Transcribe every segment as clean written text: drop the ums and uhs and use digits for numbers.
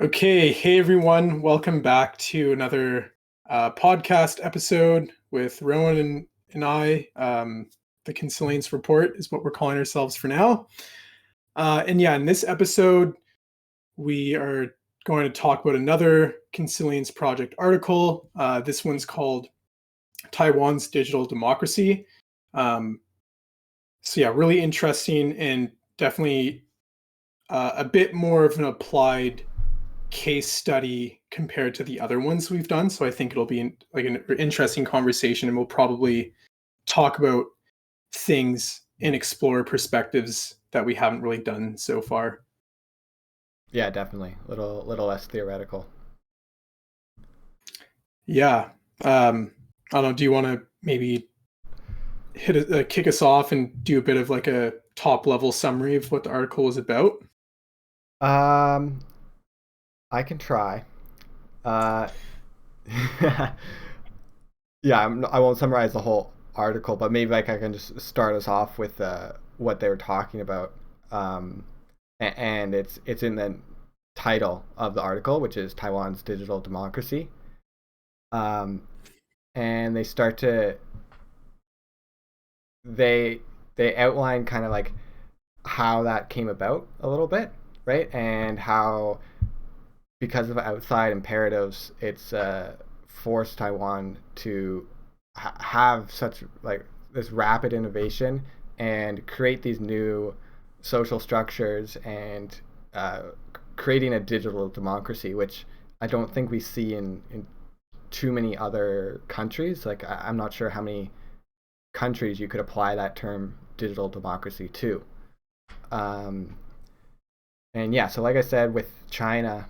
Okay, hey everyone, welcome back to another podcast episode with Rowan and I. The Consilience Report is what we're calling ourselves for now. And yeah, in this episode, we are going to talk about another Consilience Project article. This one's called Taiwan's Digital Democracy. Um, so yeah, really interesting and definitely a bit more of an applied case study compared to the other ones we've done. So I think it'll be like an interesting conversation, and we'll probably talk about things and explore perspectives that we haven't really done so far. Yeah, definitely. Little less theoretical. Yeah. I don't know. Do you want to maybe kick us off and do a bit of like a top level summary of what the article was about? Um, I can try. Uh, yeah, I won't summarize the whole article, but maybe like I can just start us off with what they were talking about. Um, and it's in the title of the article, which is Taiwan's Digital Democracy. Um, and they they outline kind of like how that came about a little bit, right? And how because of outside imperatives, it's forced Taiwan to have such like this rapid innovation and create these new social structures and creating a digital democracy, which I don't think we see in too many other countries. Like I'm not sure how many countries you could apply that term digital democracy to. Um, and yeah, so like I said, with China,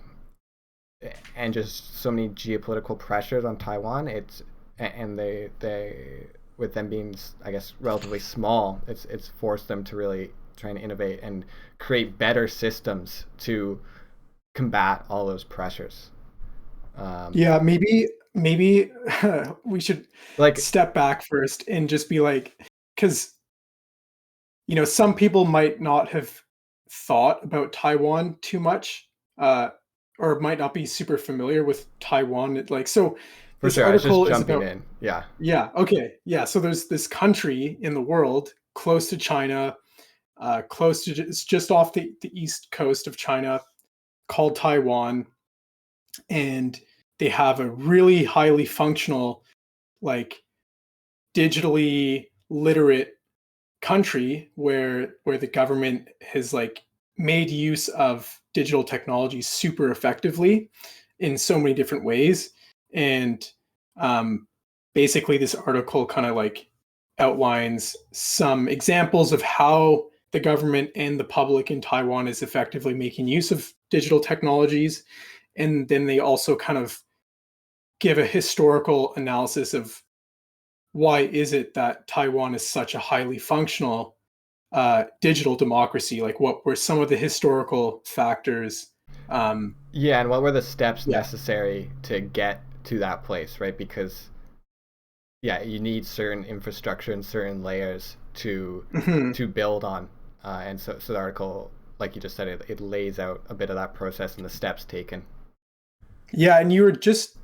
and just so many geopolitical pressures on Taiwan. And they with them being, I guess, relatively small, it's forced them to really try and innovate and create better systems to combat all those pressures. Um, Yeah, maybe we should like step back first and just be like, because some people might not have thought about Taiwan too much, uh, or might not be super familiar with Taiwan. Like, so for this sure, I was just article is jumping about, in. Yeah, yeah, okay, yeah. So there's this country in the world close to China, close to it's just off the east coast of China, called Taiwan, and they have a really highly functional, like digitally literate country where the government has like made use of digital technology super effectively in so many different ways. And um, basically this article kind of like outlines some examples of how the government and the public in Taiwan is effectively making use of digital technologies. And then they also kind of give a historical analysis of why is it that Taiwan is such a highly functional digital democracy? Like, what were some of the historical factors? Um, yeah. And what were the steps yeah. necessary to get to that place, right? Because yeah, you need certain infrastructure and certain layers Mhm. to build on. And so the article, like you just said, it lays out a bit of that process and the steps taken. Yeah, and you were just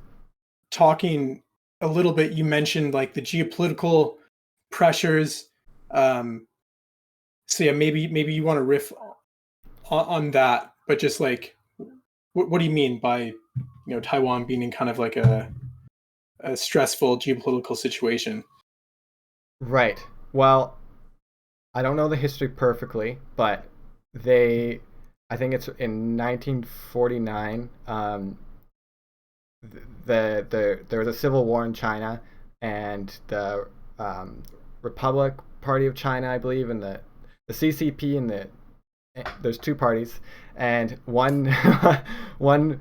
talking a little bit. You mentioned like the geopolitical pressures. Um, so yeah, maybe you want to riff on that, but just like, what do you mean by Taiwan being in kind of like a stressful geopolitical situation? Right. Well, I don't know the history perfectly, but they, I think it's in 1949. There was a civil war in China, and the Republic Party of China, I believe, and the CCP and there's two parties, and one one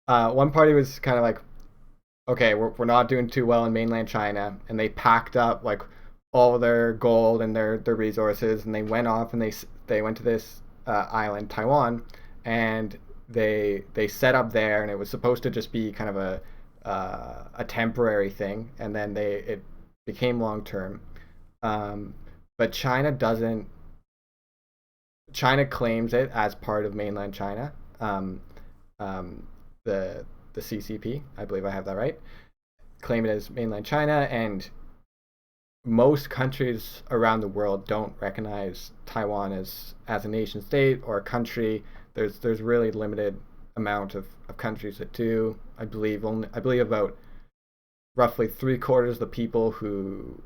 party was kind of like, okay, we're not doing too well in mainland China, and they packed up like all their gold and their resources, and they went off and they went to this island, Taiwan, and they set up there, and it was supposed to just be kind of a temporary thing, and then it became long term. Um, but China claims it as part of mainland China. Um, um, the CCP. I believe I have that right. Claim it as mainland China, and most countries around the world don't recognize Taiwan as a nation state or a country. There's really limited amount of countries that do. I believe about roughly 3/4 of the people who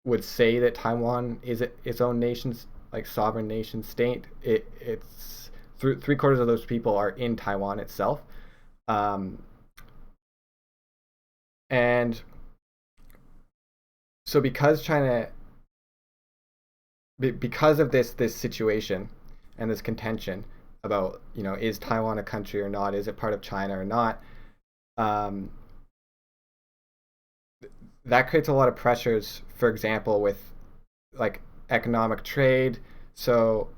would say that Taiwan is its own nation's like sovereign nation state. It's 3/4 of those people are in Taiwan itself, um, and so because of this situation and this contention about is Taiwan a country or not, is it part of China or not, um, that creates a lot of pressures. For example, with like economic trade. So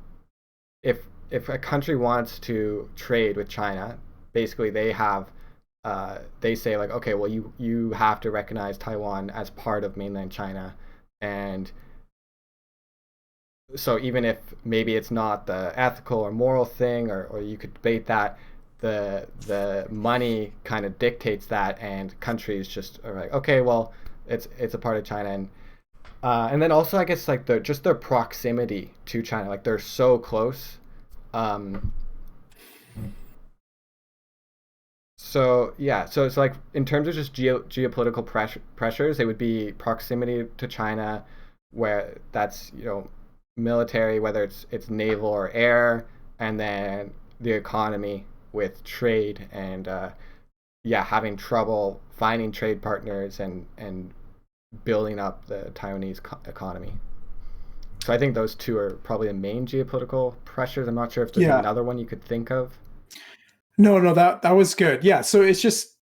if if a country wants to trade with China, basically they say like, okay, well you have to recognize Taiwan as part of mainland China, and so even if maybe it's not the ethical or moral thing, or you could debate that, the money kind of dictates that, and countries just are like, okay, well it's a part of China, and then also I guess like their proximity to China, like they're so close. Um, so yeah, so it's like in terms of just geopolitical pressures, it would be proximity to China, where that's military, whether it's naval or air, and then the economy with trade and yeah, having trouble finding trade partners and building up the Taiwanese economy. So I think those two are probably the main geopolitical pressures. I'm not sure if there's Yeah. another one you could think of. No, that was good. Yeah. So it's just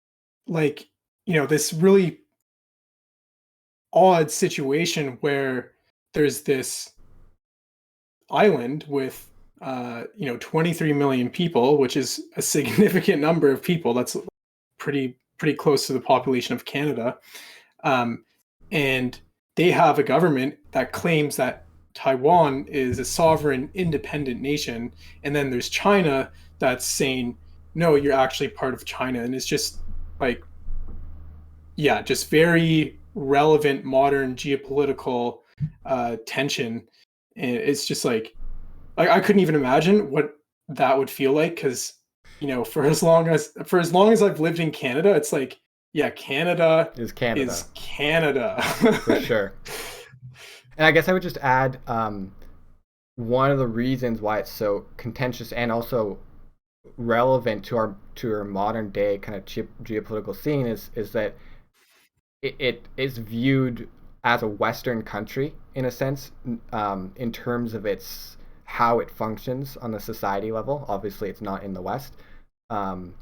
like, this really odd situation where there's this island with 23 million people, which is a significant number of people. That's pretty close to the population of Canada. Um, and they have a government that claims that Taiwan is a sovereign, independent nation, and then there's China that's saying, no, you're actually part of China, and it's just like, yeah, just very relevant modern geopolitical tension, and it's just like I couldn't even imagine what that would feel like, because for as long as I've lived in Canada, it's like, yeah, Canada Is Canada is Canada. for sure. And I guess I would just add one of the reasons why it's so contentious and also relevant to our modern day kind of geopolitical scene is that it is viewed as a Western country in a sense, in terms of its how it functions on the society level. Obviously, it's not in the West. Um,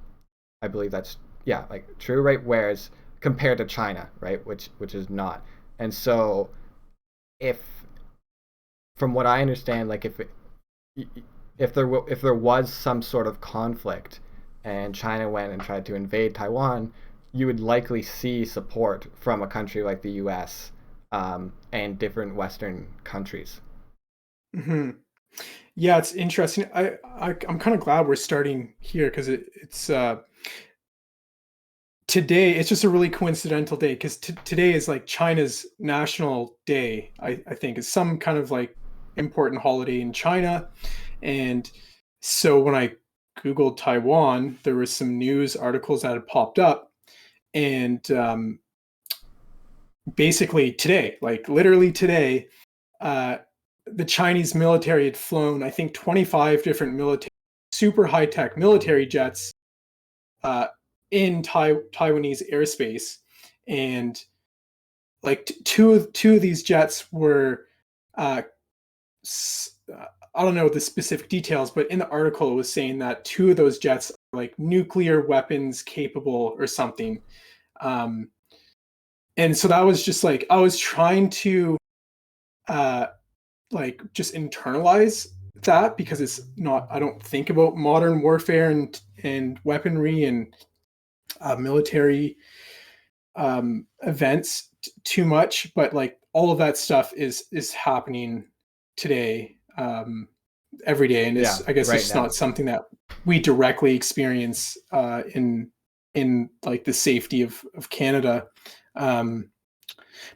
I believe that's yeah, like true, right? Whereas compared to China, right, which is not. And so, if from what I understand, like if there was some sort of conflict and China went and tried to invade Taiwan, you would likely see support from a country like the U.S. And different Western countries. Hmm. Yeah, it's interesting. I'm kind of glad we're starting here, because it's today. It's just a really coincidental day, because today is like China's national day. I think it's some kind of like important holiday in China, and so when I googled Taiwan, there was some news articles that had popped up, and basically today, like literally today, uh, the Chinese military had flown, I think, 25 different military, super high tech military jets uh, in Taiwanese airspace, and like two of these jets were, uh, I don't know the specific details, but in the article it was saying that two of those jets are like nuclear weapons capable or something. Um, and so that was just like I was trying to uh, like just internalize that, because it's not, I don't think about modern warfare and weaponry and military events too much, but like all of that stuff is happening today. every day, and Yeah, I guess it's right just now. not something that we directly experience in like the safety of Canada. Um,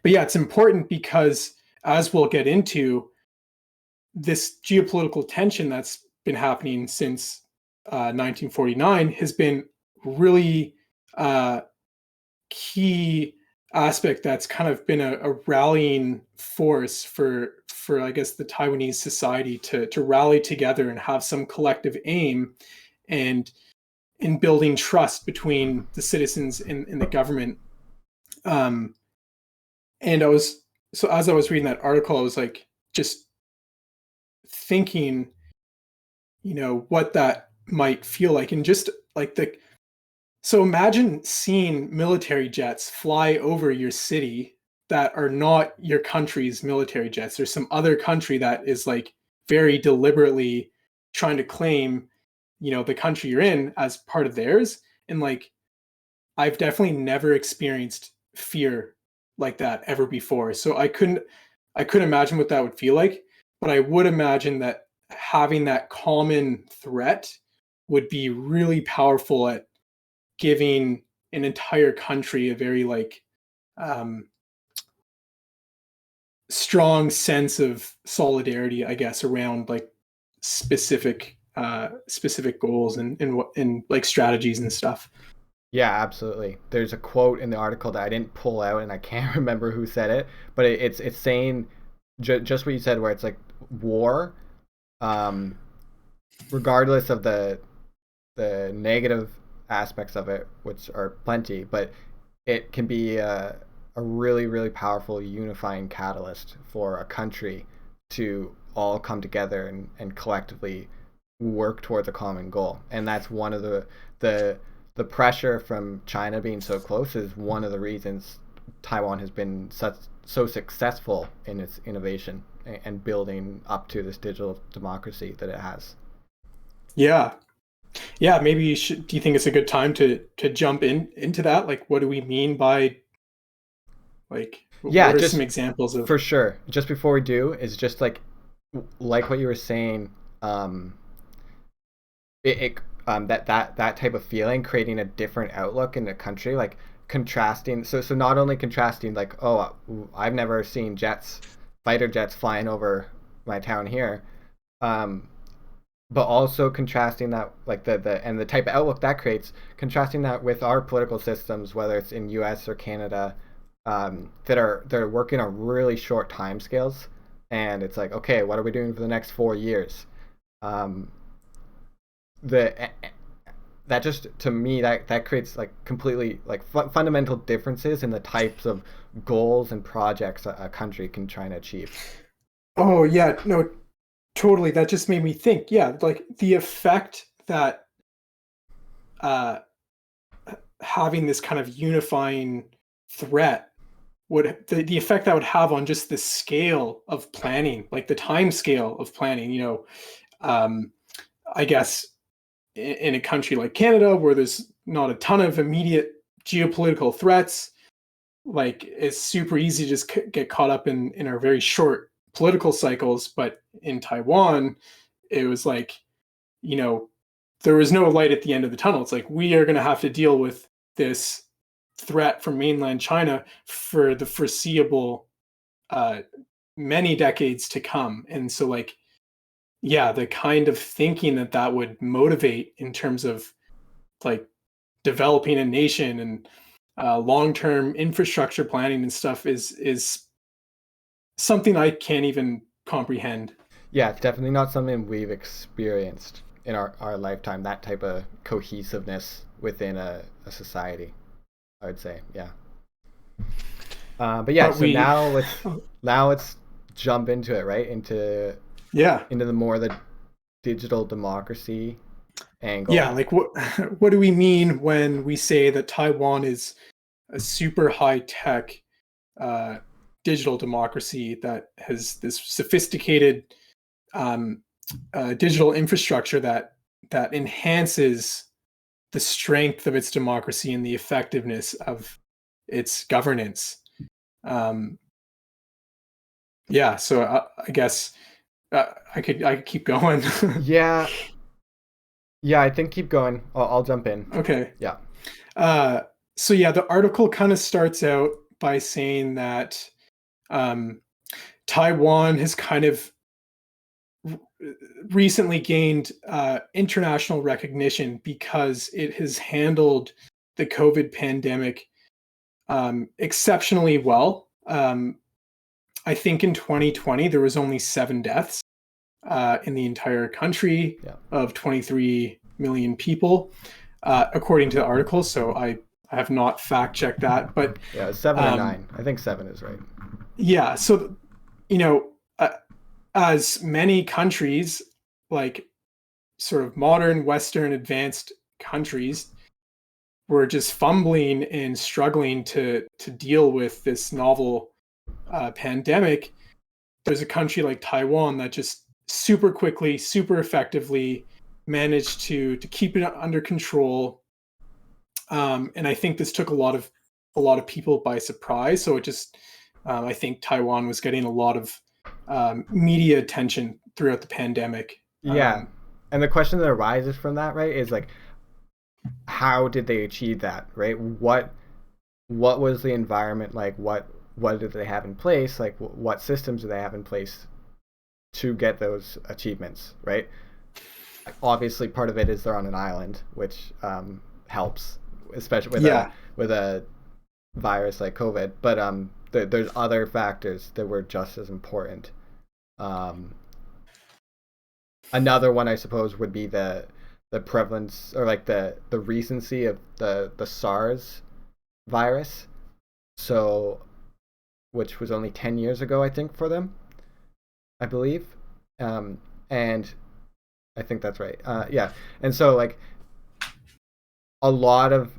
but yeah, it's important because, as we'll get into, this geopolitical tension that's been happening since 1949 has been really key aspect that's kind of been a rallying force for I guess the Taiwanese society to rally together and have some collective aim, and in building trust between the citizens and the government. Um, and as I was reading that article, I was like just thinking, what that might feel like, and just like so imagine seeing military jets fly over your city that are not your country's military jets. There's some other country that is like very deliberately trying to claim, the country you're in as part of theirs. And like, I've definitely never experienced fear like that ever before. So I couldn't imagine what that would feel like, but I would imagine that having that common threat would be really powerful at giving an entire country a very like um, strong sense of solidarity, I guess, around like specific goals and like strategies and stuff. Yeah, absolutely. There's a quote in the article that I didn't pull out, and I can't remember who said it, but it's saying just what you said, where it's like war, um, regardless of the negative aspects of it, which are plenty, but it can be a really, really powerful unifying catalyst for a country to all come together and collectively work towards a common goal. And that's one of the the pressure from China being so close is one of the reasons Taiwan has been so successful in its innovation and building up to this digital democracy that it has. Yeah, yeah. Maybe you should. Do you think it's a good time to jump into that? Like, what do we mean by like? Yeah, What are some just examples of? for sure. Just before we do, is just like what you were saying. Um, that type of feeling, creating a different outlook in the country, like contrasting. So not only contrasting, like, oh, I've never seen fighter jets flying over my town here, um, but also contrasting that, like the type of outlook that creates, contrasting that with our political systems, whether it's in U.S. or Canada, that are working on really short time scales, and it's like, okay, what are we doing for the next 4 years? Um, the that just, to me, that creates like completely like fundamental differences in the types of goals and projects a country can try and achieve. Oh yeah, no, totally. That just made me think. Yeah, like the effect that uh, having this kind of unifying threat would the effect that would have on just the scale of planning, like the time scale of planning. Um, I guess in a country like Canada, where there's not a ton of immediate geopolitical threats, like it's super easy to just get caught up in our very short political cycles. But in Taiwan, it was like, you know, there was no light at the end of the tunnel. It's like we are going to have to deal with this threat from mainland China for the foreseeable uh, many decades to come. And so, like, yeah, the kind of thinking that would motivate in terms of like developing a nation and long-term infrastructure planning and stuff is something I can't even comprehend. Yeah, it's definitely not something we've experienced in our lifetime, that type of cohesiveness within a society, I would say. Yeah. But yeah, But so we, now let's jump into it, right? yeah, Into the more the digital democracy angle. yeah. Like, what do we mean when we say that Taiwan is a super high tech uh, digital democracy that has this sophisticated um, digital infrastructure that enhances the strength of its democracy and the effectiveness of its governance. Um, yeah, so I guess I could keep going. Yeah, yeah, I think keep going. I'll jump in. Okay. Yeah. Uh, so yeah, the article kind of starts out by saying that um, Taiwan has kind of recently gained international recognition because it has handled the COVID pandemic exceptionally well. I think in 2020 there was only 7 deaths in the entire country Yeah. of 23 million people, according to the article. So I have not fact checked that, but Yeah, it's 7 or um, 9. I think 7 is right. yeah. So you know, as many countries, like sort of modern, Western, advanced countries, were just fumbling and struggling to deal with this novel pandemic. There's a country like Taiwan that just super quickly, super effectively managed to keep it under control. And I think this took a lot of people by surprise. So it just I think Taiwan was getting a lot of media attention throughout the pandemic. Yeah. And the question that arises from that, right, is like, how did they achieve that, right? What was the environment like? What did they have in place? Like, what systems do they have in place to get those achievements, right? Obviously, part of it is they're on an island, which helps, especially with a Yeah, virus like COVID. But there's other factors that were just as important. Um, Another one, I suppose, would be the prevalence, or like the recency of the SARS virus. So, which was only 10 years ago, I think, for them, I believe. And I think that's right. Yeah. And so, like, a lot of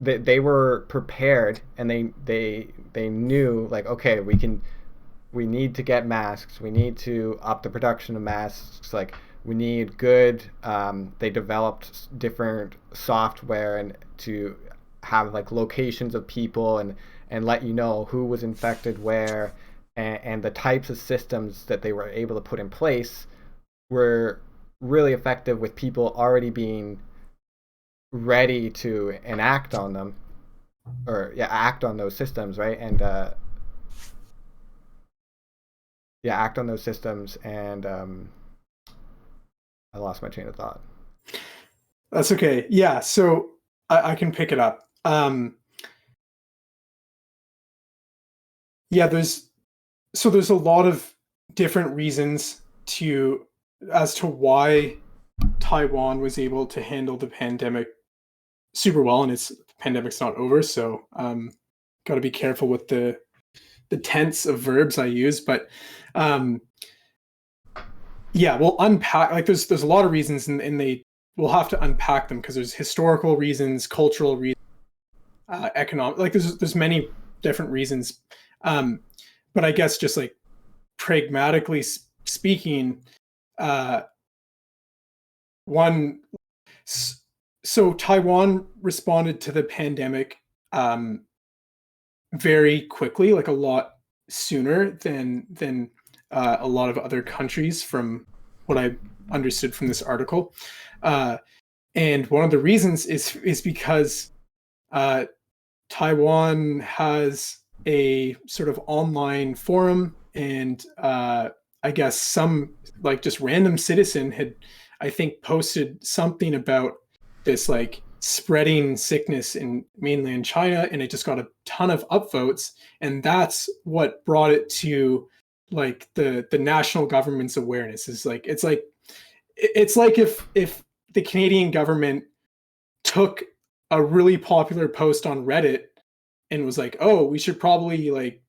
they were prepared, and they knew, like, okay, we need to get masks, we need to up the production of masks, like, we need good they developed different software and to have like locations of people and let you know who was infected where, and the types of systems that they were able to put in place were really effective, with people already being ready to enact on them, or yeah, act on those systems, right? And yeah, act on those systems. And I lost my train of thought. that's okay. Yeah, so I can pick it up. Yeah, there's a lot of different reasons to as to why Taiwan was able to handle the pandemic super well, and the pandemic's not over. So got to be careful with the tense of verbs I use, but um, yeah, we'll unpack. Like there's a lot of reasons, and they we'll have to unpack them because there's historical reasons, cultural reasons, economic. Like there's many different reasons. Um, but I guess just like pragmatically speaking, uh, one so Taiwan responded to the pandemic um, very quickly, like a lot sooner than a lot of other countries, from what I understood from this article. Uh, and one of the reasons is because uh, Taiwan has a sort of online forum, and I guess some like just random citizen had, I think, posted something about this like spreading sickness in mainland China, and it just got a ton of upvotes, and that's what brought it to like the national government's awareness. Is like it's like if the Canadian government took a really popular post on Reddit and was like, "Oh, we should probably like,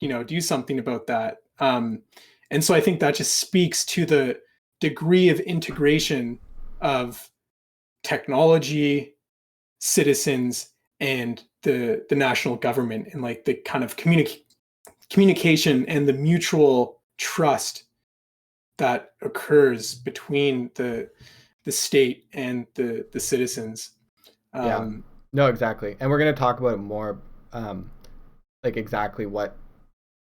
do something about that." And so I think that just speaks to the degree of integration of technology, citizens, and the national government, and like the kind of communication and the mutual trust that occurs between the state and the citizens. Yeah, Um, no, exactly. And we're going to talk about more, like exactly what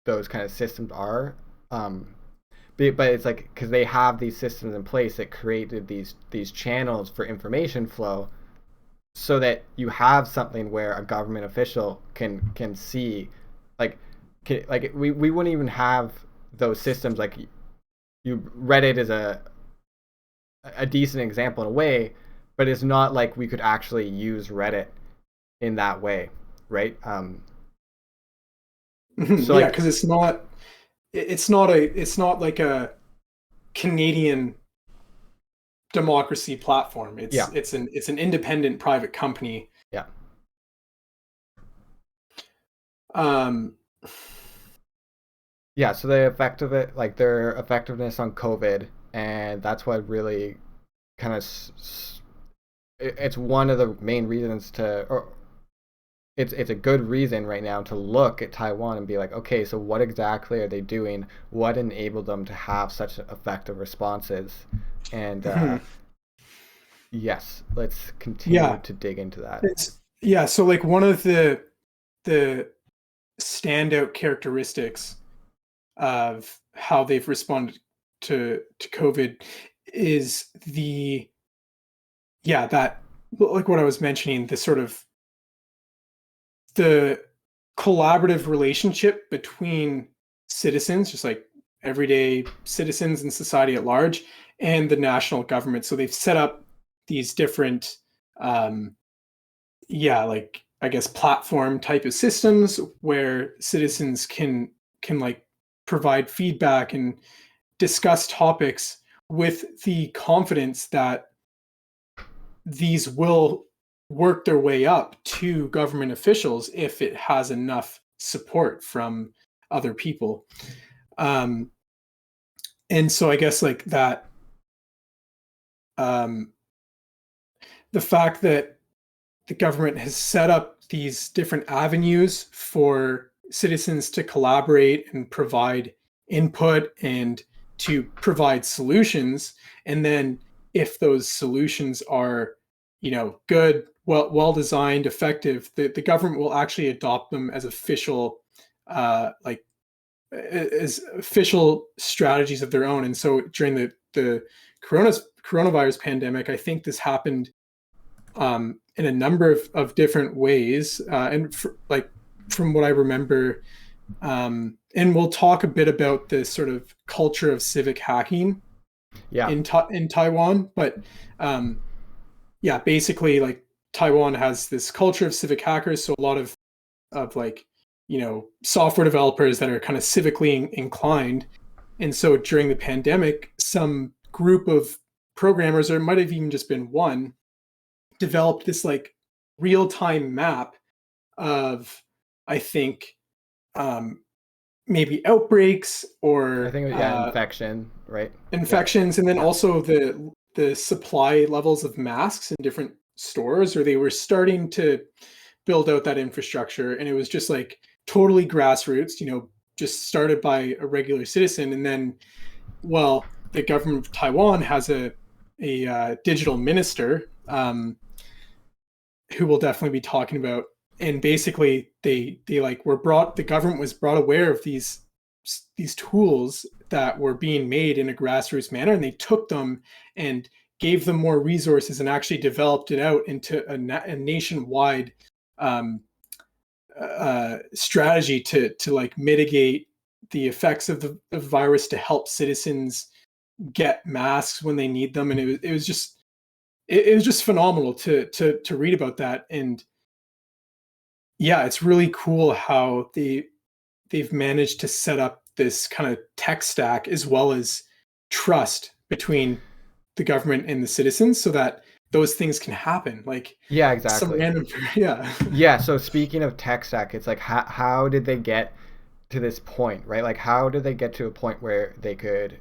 those kind of systems are. Um, but it's like because they have these systems in place that created these channels for information flow, so that you have something where a government official can see, like, we wouldn't even have those systems. Like, you Reddit is a decent example in a way, but it's not like we could actually use Reddit in that way, right? So Yeah, like, because it's not like a Canadian democracy platform. It's yeah, it's an it's an independent private company. yeah, Um, yeah. So the effect of it, like their effectiveness on COVID, and that's what really kind of it's one of the main reasons to, or it's a good reason right now to look at Taiwan and be like, okay, so what exactly are they doing? What enabled them to have such effective responses? And yes, let's continue yeah, to dig into that. yeah. So like one of the standout characteristics of how they've responded to COVID is the yeah that like what I was mentioning, the sort of the collaborative relationship between citizens, just like everyday citizens and society at large, and the national government. So they've set up these different, um, yeah, like I guess platform type of systems where citizens can like provide feedback and discuss topics with the confidence that these will work their way up to government officials if it has enough support from other people. Um, and so I guess like that, um, the fact that the government has set up these different avenues for citizens to collaborate and provide input and to provide solutions, and then if those solutions are good, well designed, effective, the government will actually adopt them as official, like as official strategies of their own. And so during the coronavirus pandemic, I think this happened in a number of different ways. Like from what I remember, and we'll talk a bit about the sort of culture of civic hacking Yeah, in Taiwan. But um, yeah, basically, like Taiwan has this culture of civic hackers, so a lot of like software developers that are kind of civically inclined. And so during the pandemic, some group of programmers, or it might have even just been one, developed this like real time map of, I think, um, maybe outbreaks I or think yeah, infection, right? Yeah, infections, and then yeah, also the supply levels of masks in different stores, or they were starting to build out that infrastructure, and it was just like totally grassroots, just started by a regular citizen, and then, well, the government of Taiwan has a digital minister, who we'll definitely be talking about. And basically, they like were brought. The government was brought aware of these tools that were being made in a grassroots manner, and they took them and gave them more resources and actually developed it out into a nationwide um, strategy to like mitigate the effects of the virus, to help citizens get masks when they need them. And it was just phenomenal to read about that. And yeah, it's really cool how they've managed to set up this kind of tech stack as well as trust between the government and the citizens, so that those things can happen. Like yeah, some exactly. random, yeah. Yeah. So speaking of tech stack, it's like how did they get to this point, right? Like how did they get to a point where they could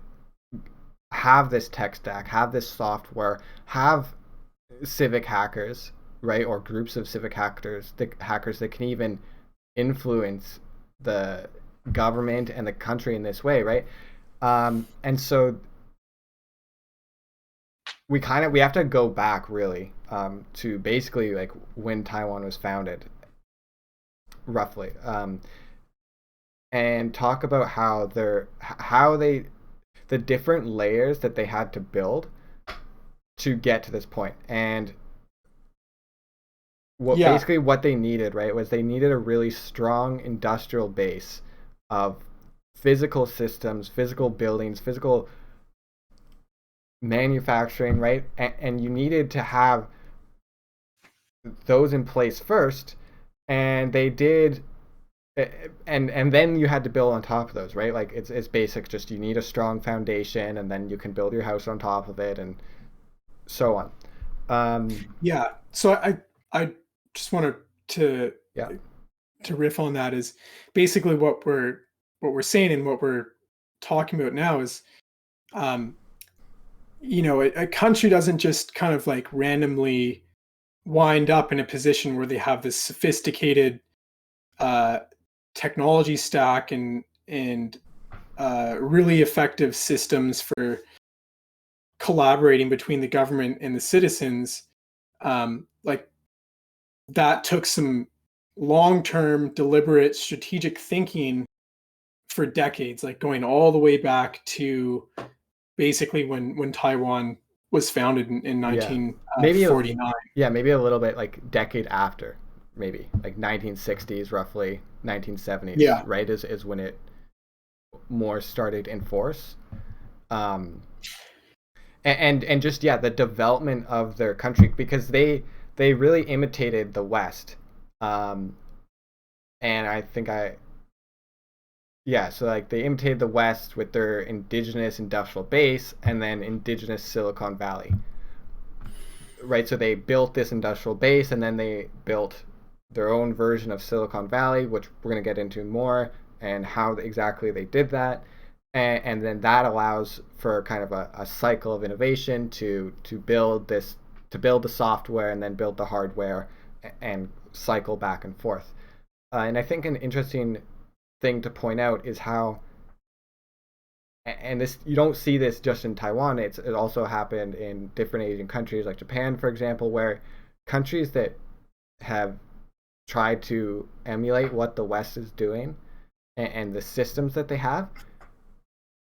have this tech stack, have this software, have civic hackers, right, or groups of civic hackers that can even influence the government and the country in this way, right? And so we have to go back really, to basically like when Taiwan was founded, roughly, and talk about how they the different layers that they had to build to get to this point. And Yeah. what they needed, right, was they needed a really strong industrial base of physical systems, physical buildings, physical manufacturing, right? And you needed to have those in place first, and they did. And then you had to build on top of those, right? Like it's basic. Just you need a strong foundation, and then you can build your house on top of it, and so on. Yeah. So I just wanted to Yeah, to riff on that is basically what we're saying and what we're talking about now is um a country doesn't just kind of like randomly wind up in a position where they have this sophisticated uh technology stack and really effective systems for collaborating between the government and the citizens. Like that took some long-term, deliberate, strategic thinking for decades, like going all the way back to basically when Taiwan was founded in yeah, maybe 1949. yeah, maybe a little bit like decade after, maybe like 1960s, roughly 1970s, Yeah, right? Is when it more started in force. Um, and just yeah, the development of their country because they really imitated the West, um, and I think I yeah, so like they imitated the West with their indigenous industrial base and then indigenous Silicon Valley, right? So they built this industrial base and then they built their own version of Silicon Valley, which we're going to get into more and how exactly they did that. And then that allows for kind of a cycle of innovation to build this to build the software and then build the hardware and cycle back and forth. And I think an interesting thing to point out is how and this you don't see this just in Taiwan. It also happened in different Asian countries like Japan, for example, where countries that have tried to emulate what the West is doing and the systems that they have,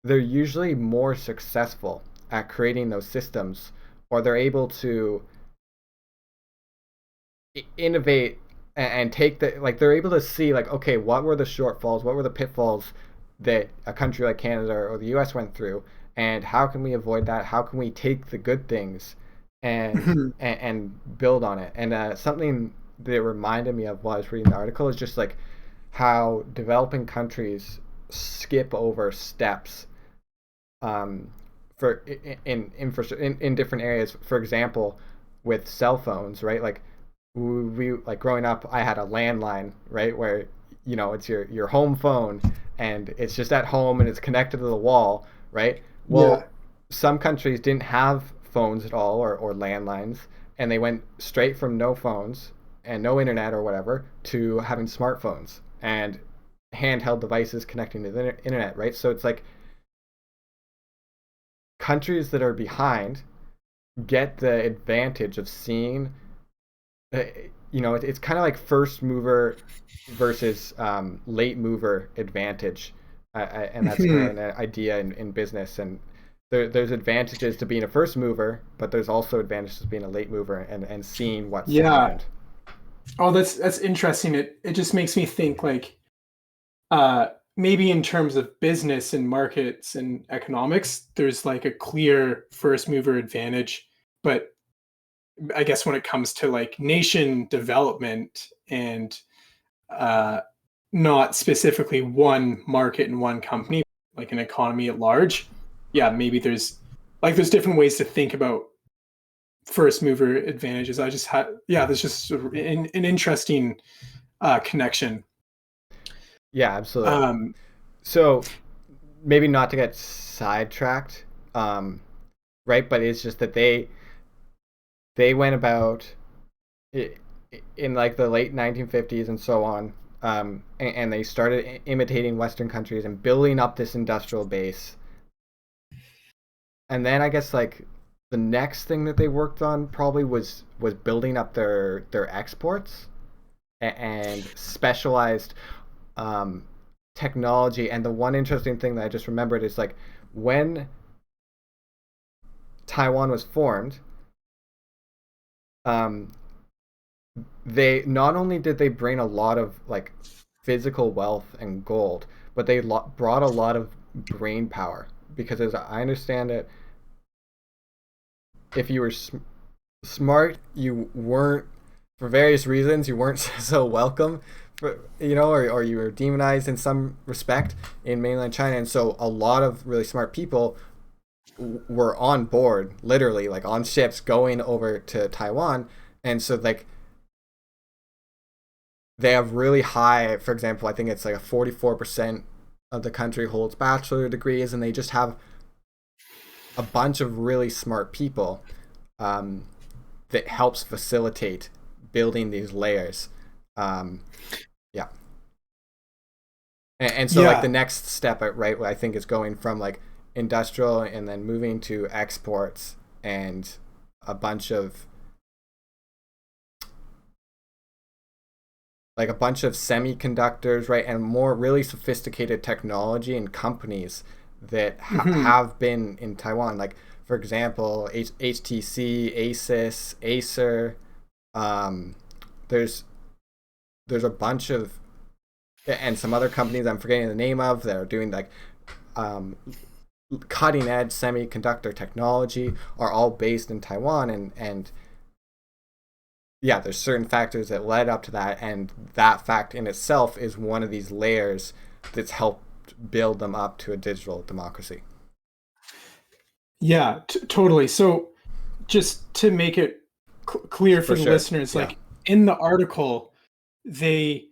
they're usually more successful at creating those systems, or they're able to innovate and take the like they're able to see like okay what were the shortfalls, what were the pitfalls that a country like Canada or the US went through, and how can we avoid that, how can we take the good things and build on it. And something that reminded me of while I was reading the article is just like how developing countries skip over steps um, for in different areas. For example, with cell phones, right? Like we like growing up, I had a landline, right, where it's your home phone and it's just at home and it's connected to the wall, right? yeah, Well, some countries didn't have phones at all or landlines, and they went straight from no phones and no internet or whatever to having smartphones and handheld devices connecting to the internet, right? So it's like countries that are behind get the advantage of seeing uh, it's kind of like first mover versus late mover advantage, and that's kind of an idea in business. And there's advantages to being a first mover, but there's also advantages to being a late mover and seeing what's yeah. happened. Oh, that's interesting. It just makes me think like maybe in terms of business and markets and economics, there's like a clear first mover advantage. But I guess when it comes to like nation development and uh, not specifically one market and one company, like an economy at large, yeah, maybe there's different ways to think about first mover advantages. I just had yeah, there's just an interesting connection. Yeah, absolutely. Um, So maybe not to get sidetracked, um, right? But it's just that they went about it in like the late 1950s and so on, and they started imitating Western countries and building up this industrial base. And then I guess like the next thing that they worked on probably was building up their exports and specialized um, technology. And the one interesting thing that I just remembered is like when Taiwan was formed, um, they not only did they bring a lot of like physical wealth and gold, but they brought a lot of brain power. Because as I understand it, if you were smart, you weren't, for various reasons, you weren't so welcome, for, or you were demonized in some respect in mainland China. And so a lot of really smart people were on board, literally, like on ships going over to Taiwan. And so, like, they have really high, for example, I think it's like a 44% of the country holds bachelor degrees, and they just have a bunch of really smart people um, that helps facilitate building these layers. Yeah. And so, like, the next step, right, I think is going from like industrial and then moving to exports and a bunch of semiconductors, right, and more really sophisticated technology and companies that have been in Taiwan. Like, for example, HTC, Asus, Acer. There's a bunch of, and some other companies I'm forgetting the name of, that are doing like cutting edge semiconductor technology, are all based in Taiwan. And yeah, there's certain factors that led up to that, and that fact in itself is one of these layers that's helped build them up to a digital democracy. Yeah, totally. So just to make it clear for the listeners, like in the article, they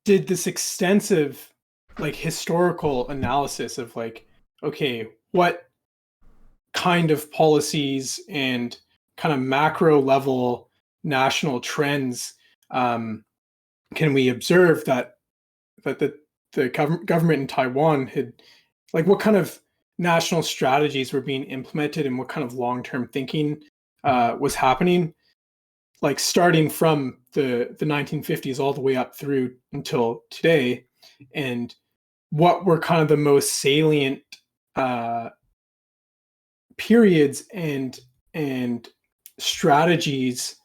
did this extensive like historical analysis of like, okay, what kind of policies and kind of macro level national trends can we observe that the government in Taiwan had, like, what kind of national strategies were being implemented and what kind of long-term thinking was happening, like starting from the 1950s all the way up through until today, and what were kind of the most salient uh, periods and strategies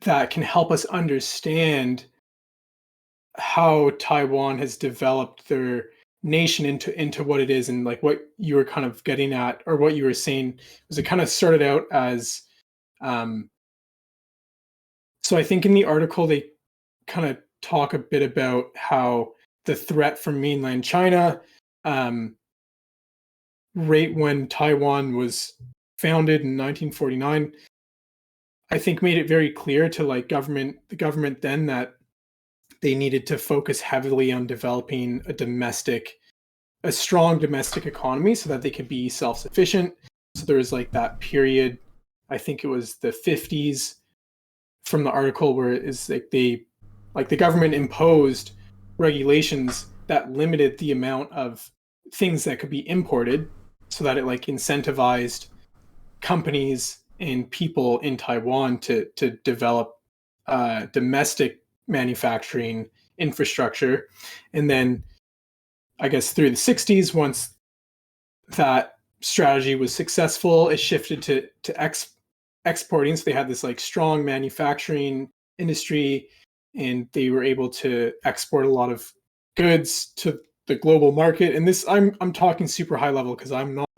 that can help us understand how Taiwan has developed their nation into what it is. And like what you were kind of getting at, or what you were saying, was it kind of started out as so I think in the article they kind of talk a bit about how the threat from mainland China, right when Taiwan was founded in 1949, I think made it very clear to like the government then, that they needed to focus heavily on developing a strong domestic economy so that they could be self-sufficient. So there was like that period, I think it was the 50s from the article, where it is like the government imposed regulations that limited the amount of things that could be imported, so that it like incentivized companies and people in Taiwan to develop domestic manufacturing infrastructure. And then I guess through the 60s, once that strategy was successful, it shifted to exporting. So they had this like strong manufacturing industry, and they were able to export a lot of goods to the global market. And this, I'm talking super high level because I'm not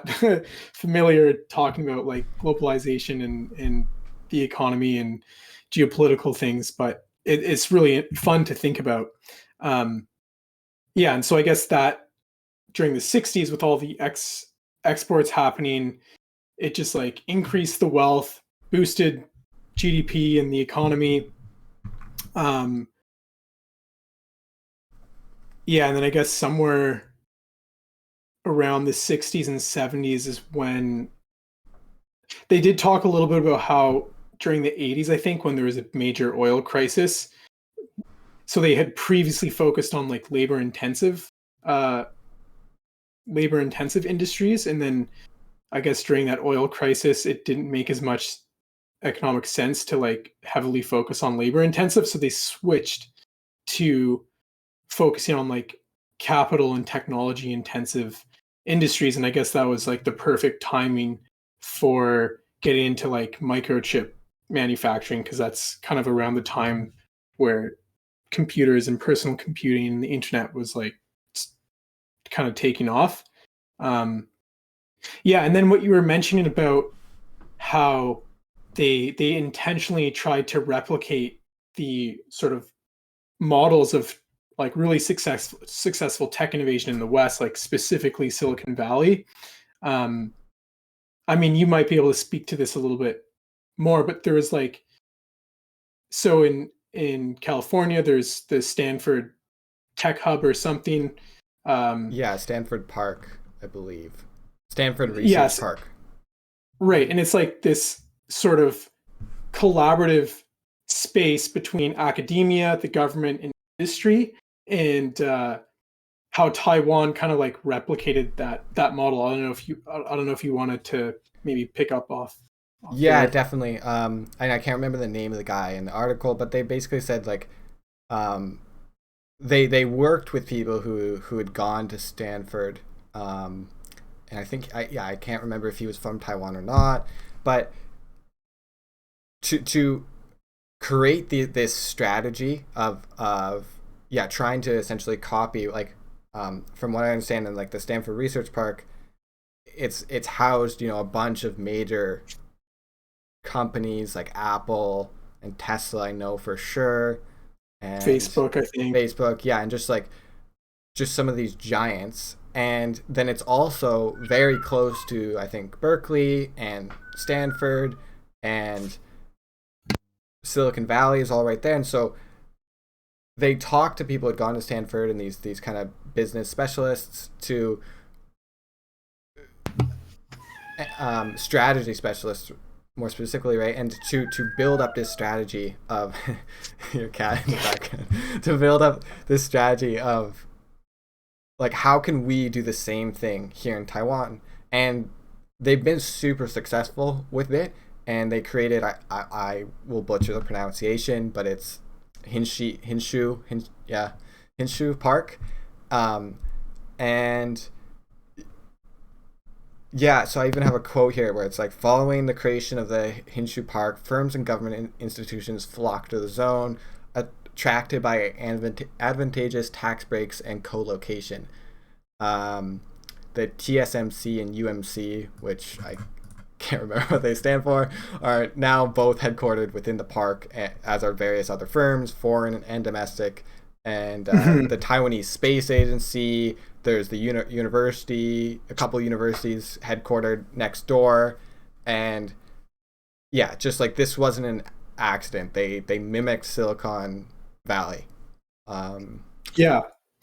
familiar talking about like globalization and the economy and geopolitical things, but it's really fun to think about. Yeah, and so I guess that during the 60s, with all the exports happening, it just like increased the wealth, boosted GDP and the economy. Yeah, and then I guess somewhere around the 60s and 70s is when they did talk a little bit about how during the 80s, I think, when there was a major oil crisis, so they had previously focused on like uh, labor intensive industries, and then I guess during that oil crisis, it didn't make as much economic sense to like heavily focus on labor intensive, so they switched to focusing on like capital and technology intensive industries, and I guess that was like the perfect timing for getting into like microchip manufacturing, because that's kind of around the time where computers and personal computing and the internet was like kind of taking off. Um, yeah, and then what you were mentioning about how they intentionally tried to replicate the sort of models of like really successful tech innovation in the West, like specifically Silicon Valley. Um, I mean, you might be able to speak to this a little bit more, but there was like, so in California, there's the Stanford Tech Hub or something. Um, Yeah, Stanford Park, I believe. Stanford Research yes, Park. right, and it's like this sort of collaborative space between academia, the government, and industry, and how Taiwan kind of like replicated that model. I don't know if you wanted to maybe pick up off Yeah, there. definitely. And I can't remember the name of the guy in the article, but they basically said like, um, they worked with people who had gone to Stanford, and I think I can't remember if he was from Taiwan or not, but to create this strategy of yeah, trying to essentially copy like, from what I understand in like the Stanford Research Park, it's housed, you know, a bunch of major companies like Apple and Tesla, I know for sure, and Facebook, I think. Facebook, yeah, and just some of these giants. And then it's also very close to, I think, Berkeley and Stanford, and Silicon Valley is all right there. And so they talked to people who had gone to Stanford and these kind of business specialists to, strategy specialists more specifically, right? And to build up this strategy of your cat in the background, to build up this strategy of like, how can we do the same thing here in Taiwan? And they've been super successful with it. And they created, I will butcher the pronunciation, but it's yeah, Hinshu Park. Um, and yeah, so I even have a quote here where it's like, following the creation of the Hinshu Park, firms and government institutions flocked to the zone, attracted by advantageous tax breaks and co-location. Um, the TSMC and UMC, which I can't remember what they stand for, are now both headquartered within the park, as are various other firms, foreign and domestic, and the Taiwanese Space Agency. There's the university, a couple universities headquartered next door, and yeah, just like, this wasn't an accident. They mimicked Silicon Valley, Yeah,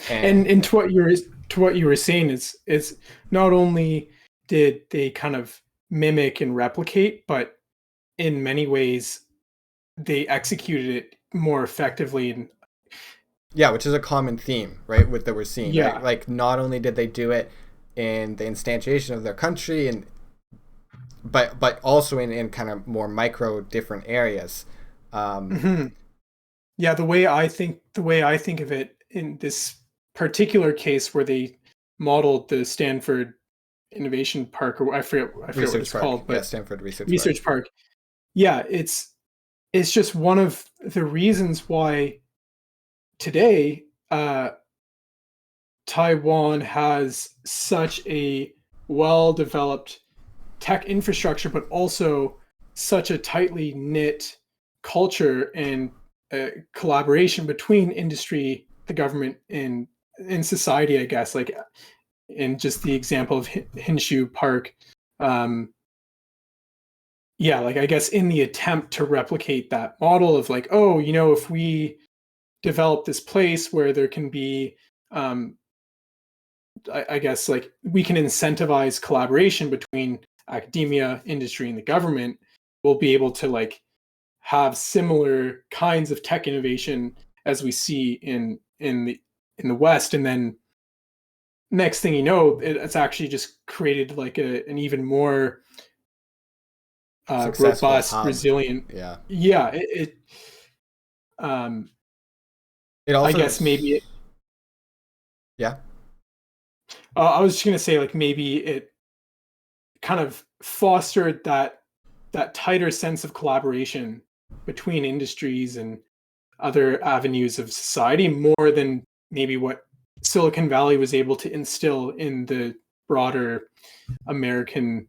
and and yeah, to what you were saying is not only did they kind of mimic and replicate, but in many ways they executed it more effectively. And yeah, which is a common theme, right? With that we're seeing, right? yeah, Like, not only did they do it in the instantiation of their country, and but also in kind of more micro different areas. Um, hmm yeah, the way I think of it in this particular case where they modeled the Stanford Innovation Park, or I forget what Research it's Park, called, yeah, but Stanford Research Park. Research Park. Yeah, it's just one of the reasons why today Taiwan has such a well developed tech infrastructure, but also such a tightly knit culture and collaboration between industry, the government, and in society. I guess, like in just the example of Hinshu Park. Um, yeah, like I guess in the attempt to replicate that model of like, oh, you know, if we develop this place where there can be um, I guess like we can incentivize collaboration between academia, industry, and the government, we'll be able to like have similar kinds of tech innovation as we see in the West. And then next thing you know, it's actually just created like an even more Successful robust, hub. resilient. Yeah. Yeah, um, It I also guess maybe yeah. I was just gonna say, like, maybe it kind of fostered that tighter sense of collaboration between industries and other avenues of society more than maybe what Silicon Valley was able to instill in the broader American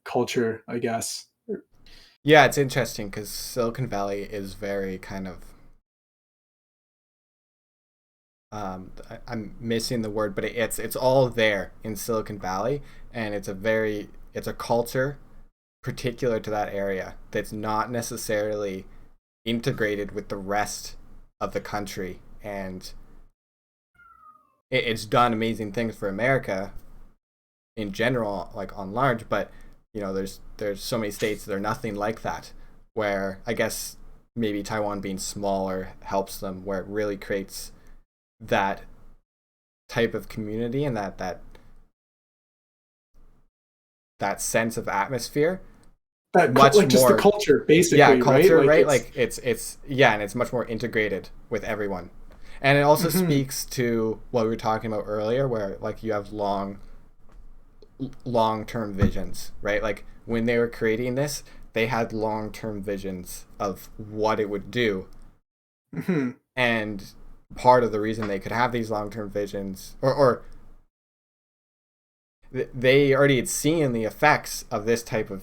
culture, I guess. Yeah, it's interesting because Silicon Valley is very kind of I'm missing the word, but it's all there in Silicon Valley, and it's a culture particular to that area that's not necessarily integrated with the rest of the country, and it's done amazing things for America in general, like on large. But there's so many states that are nothing like that. Where I guess maybe Taiwan being smaller helps them, where it really creates that type of community and that sense of atmosphere much Like just the more. culture, Yeah, basically, right? culture, Like right? it's Like it's yeah, and it's much more integrated with everyone. And it also mhm, speaks to what we were talking about earlier, where like you have long-term visions, right? Like when they were creating this, they had long-term visions of what it would do. mhm. And part of the reason they could have these long-term visions, or they already had seen the effects of this type of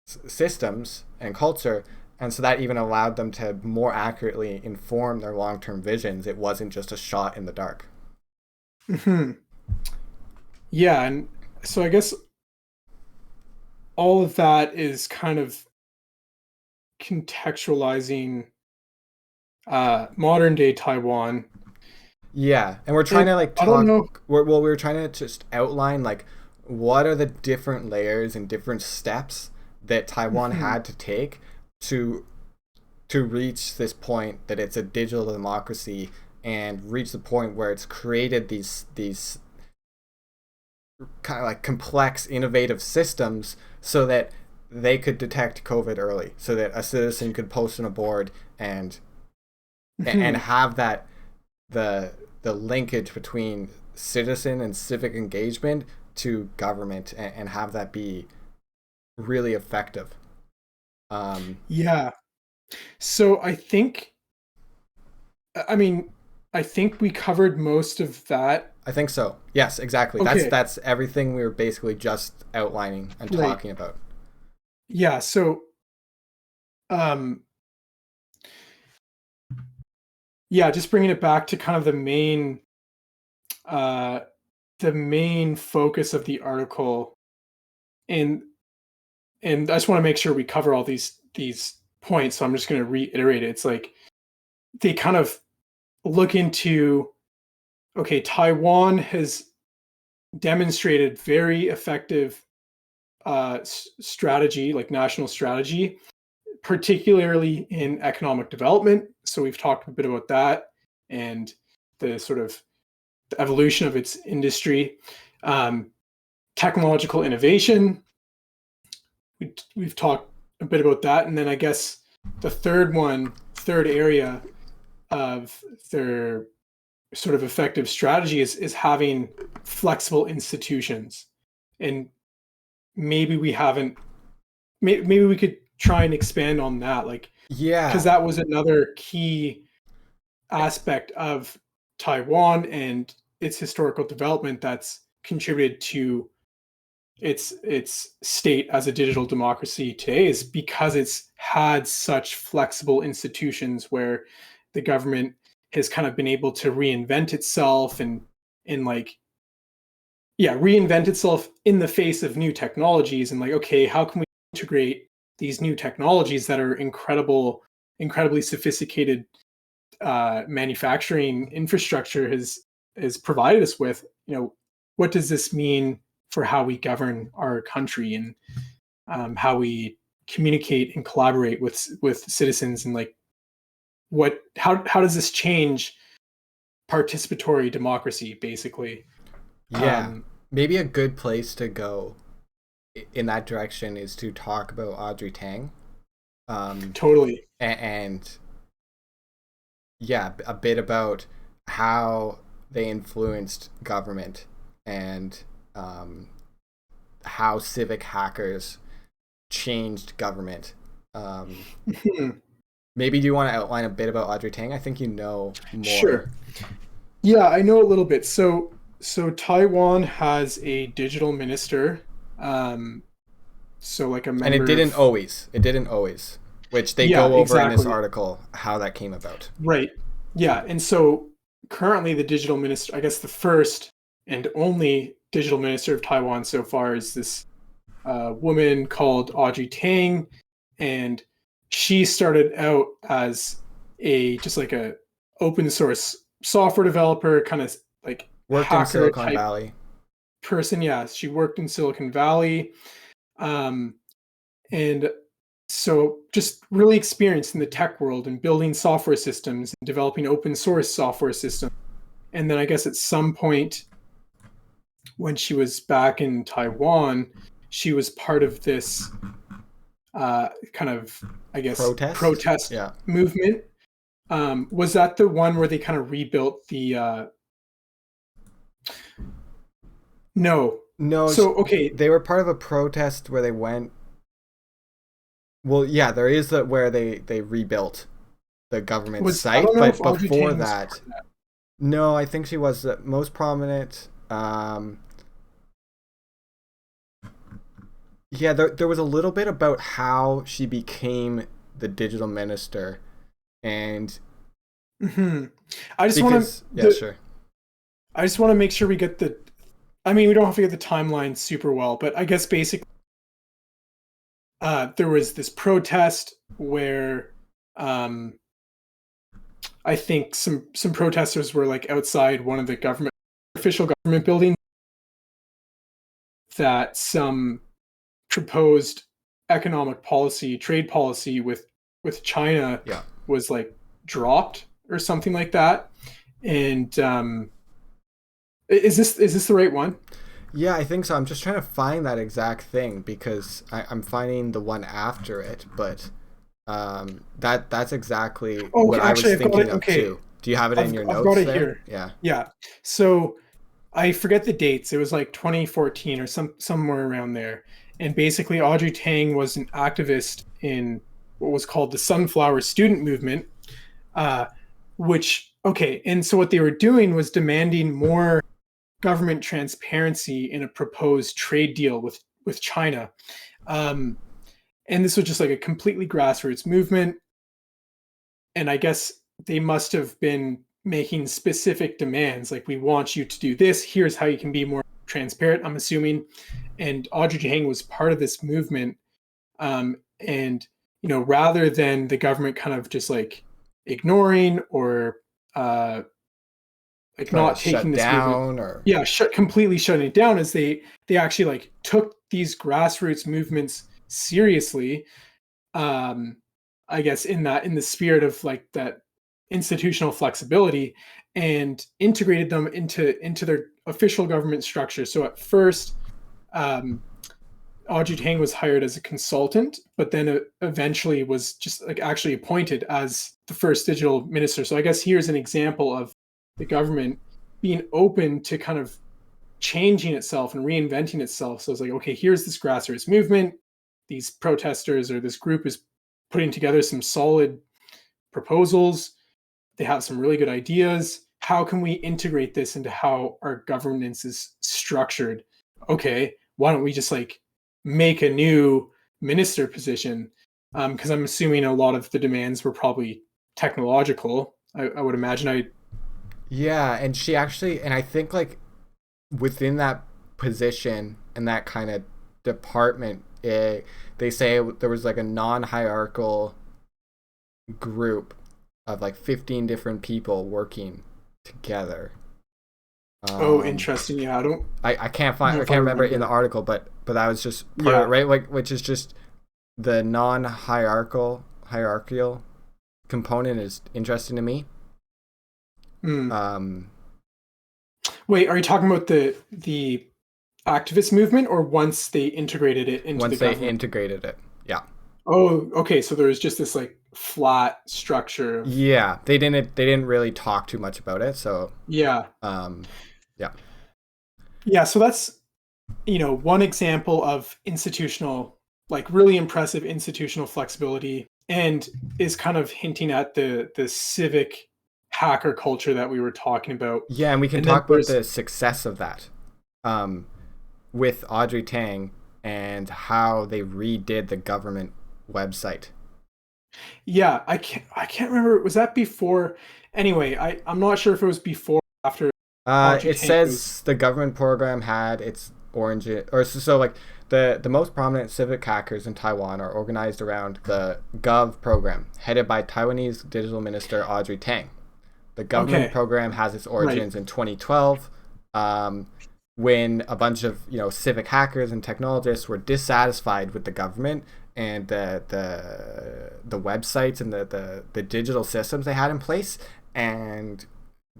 systems and culture, and so that even allowed them to more accurately inform their long-term visions. It wasn't just a shot in the dark. Mhm. Yeah, and so I guess all of that is kind of contextualizing modern day Taiwan. Yeah, and we're trying And to like I don't talk. know. We were trying to just outline like what are the different layers and different steps that Taiwan Mhm, had to take to reach this point that it's a digital democracy, and reach the point where it's created these kind of like complex innovative systems so that they could detect COVID early, so that a citizen could post on a board and mhm. have that the linkage between citizen and civic engagement to government, and have that be really effective. Um, Yeah. So I mean, I think we covered most of that. I think so. Yes, exactly. Okay, That's everything we were basically just outlining and great. talking about. Yeah, so um yeah, just bringing it back to kind of uh the main focus of the article, and I just want to make sure we cover all these points, so I'm just going to reiterate it. It's like they kind of look into, okay, Taiwan has demonstrated very effective strategy, like national strategy, particularly in economic development. So we've talked a bit about that and the sort of the evolution of its industry, um, technological innovation. We've talked a bit about that, and then I guess the third area of their sort of effective strategy is having flexible institutions, and maybe we haven't. Maybe we could try and expand on that, like because Yeah, that was another key aspect of Taiwan and its historical development that's contributed to its state as a digital democracy today, is because it's had such flexible institutions where the government has kind of been able to reinvent itself and like reinvent itself in the face of new technologies, and like, okay, how can we integrate these new technologies that are incredibly sophisticated manufacturing infrastructure has provided us with. What does this mean for how we govern our country, and how we communicate and collaborate with citizens, and like how does this change participatory democracy, basically. yeah. um Maybe a good place to go in that direction is to talk about Audrey Tang, um, totally. and yeah, a bit about how they influenced government and how civic hackers changed government. Maybe do you want to outline a bit about Audrey Tang? I think you know more. Sure. Yeah, I know a little bit. So Taiwan has a digital minister. Um, so like a And it member didn't of, always. It didn't always, which they yeah, go over in this exactly. article how that came about. Right. Yeah. And so currently the digital minister, I guess the first and only digital minister of Taiwan so far is this woman called Audrey Tang. And she started out as a just like a open source software developer, kind of like Worked in hacker Silicon type Valley. person. Yeah, she worked in Silicon Valley. Um, and so just really experienced in the tech world and building software systems and developing open source software systems. And then I guess at some point when she was back in Taiwan, she was part of this kind of, I guess, Protest? protest Yeah. movement. Was that the one where they kind of rebuilt the? No. No, So okay, they were part of a protest where they went. Well, yeah, there is that where they rebuilt the government was I site, don't know but if Audrey before Tang was that, part of that. no, I think she was the most prominent. Yeah, there was a little bit about how she became the digital minister, and Hmm. I just want because to yeah, sure. I just want to make sure we get the. I mean, we don't have to get the timeline super well, but I guess basically, there was this protest where, um, I think some protesters were like outside one of the government official government buildings that some proposed economic policy, trade policy with China Yeah. was like dropped or something like that. And is this the right one? Yeah, I think so. I'm just trying to find that exact thing because I'm finding the one after it, but that's exactly Oh, what okay, I actually, was I've got thinking it. of Okay, too. Do you have it in your I've got notes it there? here. Yeah. Yeah. So I forget the dates. It was like 2014 or somewhere around there. And basically, Audrey Tang was an activist in what was called the Sunflower Student Movement, uh, which okay. And so what they were doing was demanding more government transparency in a proposed trade deal with China. Um, and this was just like a completely grassroots movement. And I guess they must have been making specific demands like we want you to do this, here's how you can be more transparent, I'm assuming. And Audrey Tang was part of this movement. And rather than the government kind of just like ignoring or like Trying to not taking shut this movement, down or yeah, completely shutting it down, as they actually like took these grassroots movements seriously. um I guess in the spirit of like that institutional flexibility, and integrated them into their official government structure. So at first, um Audrey Tang was hired as a consultant, but then eventually was just like actually appointed as the first digital minister. So I guess here's an example of the government being open to kind of changing itself and reinventing itself. So it's like, okay, here's this grassroots movement. These protesters or this group is putting together some solid proposals. They have some really good ideas. How can we integrate this into how our governance is structured? Okay, why don't we just like make a new minister position? Because I'm assuming a lot of the demands were probably technological. I would imagine. yeah, and she actually and I think like within that position and that kind of department, they say there was like a non-hierarchical group of like 15 different people working together. Oh, Um, interesting. Yeah, I don't I can't know find I if I can't remember it in the remember. article, but that was just part of it, Yeah. right? Like which is just the non-hierarchical component is interesting to me. Hmm. Um, Wait, are you talking about the activist movement, or once they integrated it into the once they government? integrated it, yeah, Oh, okay. So there was just this like flat structure of, yeah, they didn't really talk too much about it, so yeah. um, yeah. Yeah, so that's, one example of institutional, like really impressive institutional flexibility, and is kind of hinting at the civic hacker culture that we were talking about. Yeah, and we can And then talk about there's, the success of that um, with Audrey Tang and how they redid the government website. yeah, I can't remember. Was that before? Anyway, I'm not sure if it was before or after Audrey It Tang was. says the government program had its origin, or so like the most prominent civic hackers in Taiwan are organized around the Gov program, headed by Taiwanese digital minister Audrey Tang. The government Okay, program has its right. origins in 2012, um, when a bunch of civic hackers and technologists were dissatisfied with the government and the websites and the digital systems they had in place, and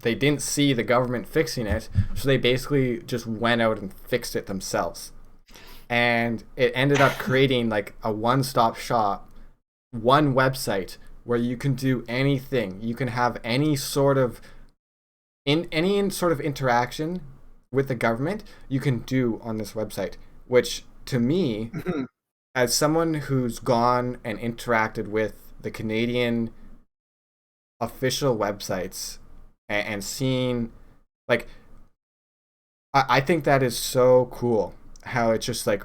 they didn't see the government fixing it, so they basically just went out and fixed it themselves. And it ended up creating like a one-stop shop, one website where you can do anything. You can have any sort of interaction with the government you can do on this website, which to me, Mhm. as someone who's gone and interacted with the Canadian official websites and seen, like, I think that is so cool how it's just like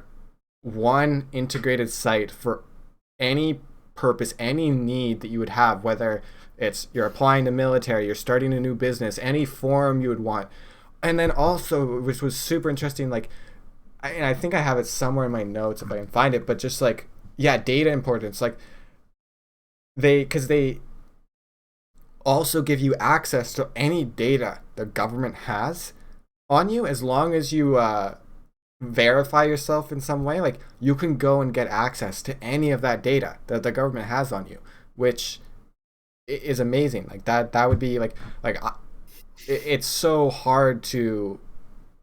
one integrated site for any purpose, any need that you would have, whether it's you're applying to military, you're starting a new business, any forum you would want. And then also, which was super interesting, like, and I think I have it somewhere in my notes if I can find it, but just like, yeah, data importance. Like, because they also give you access to any data the government has on you as long as you verify yourself in some way. Like, you can go and get access to any of that data that the government has on you, which is amazing. Like that would be it's so hard to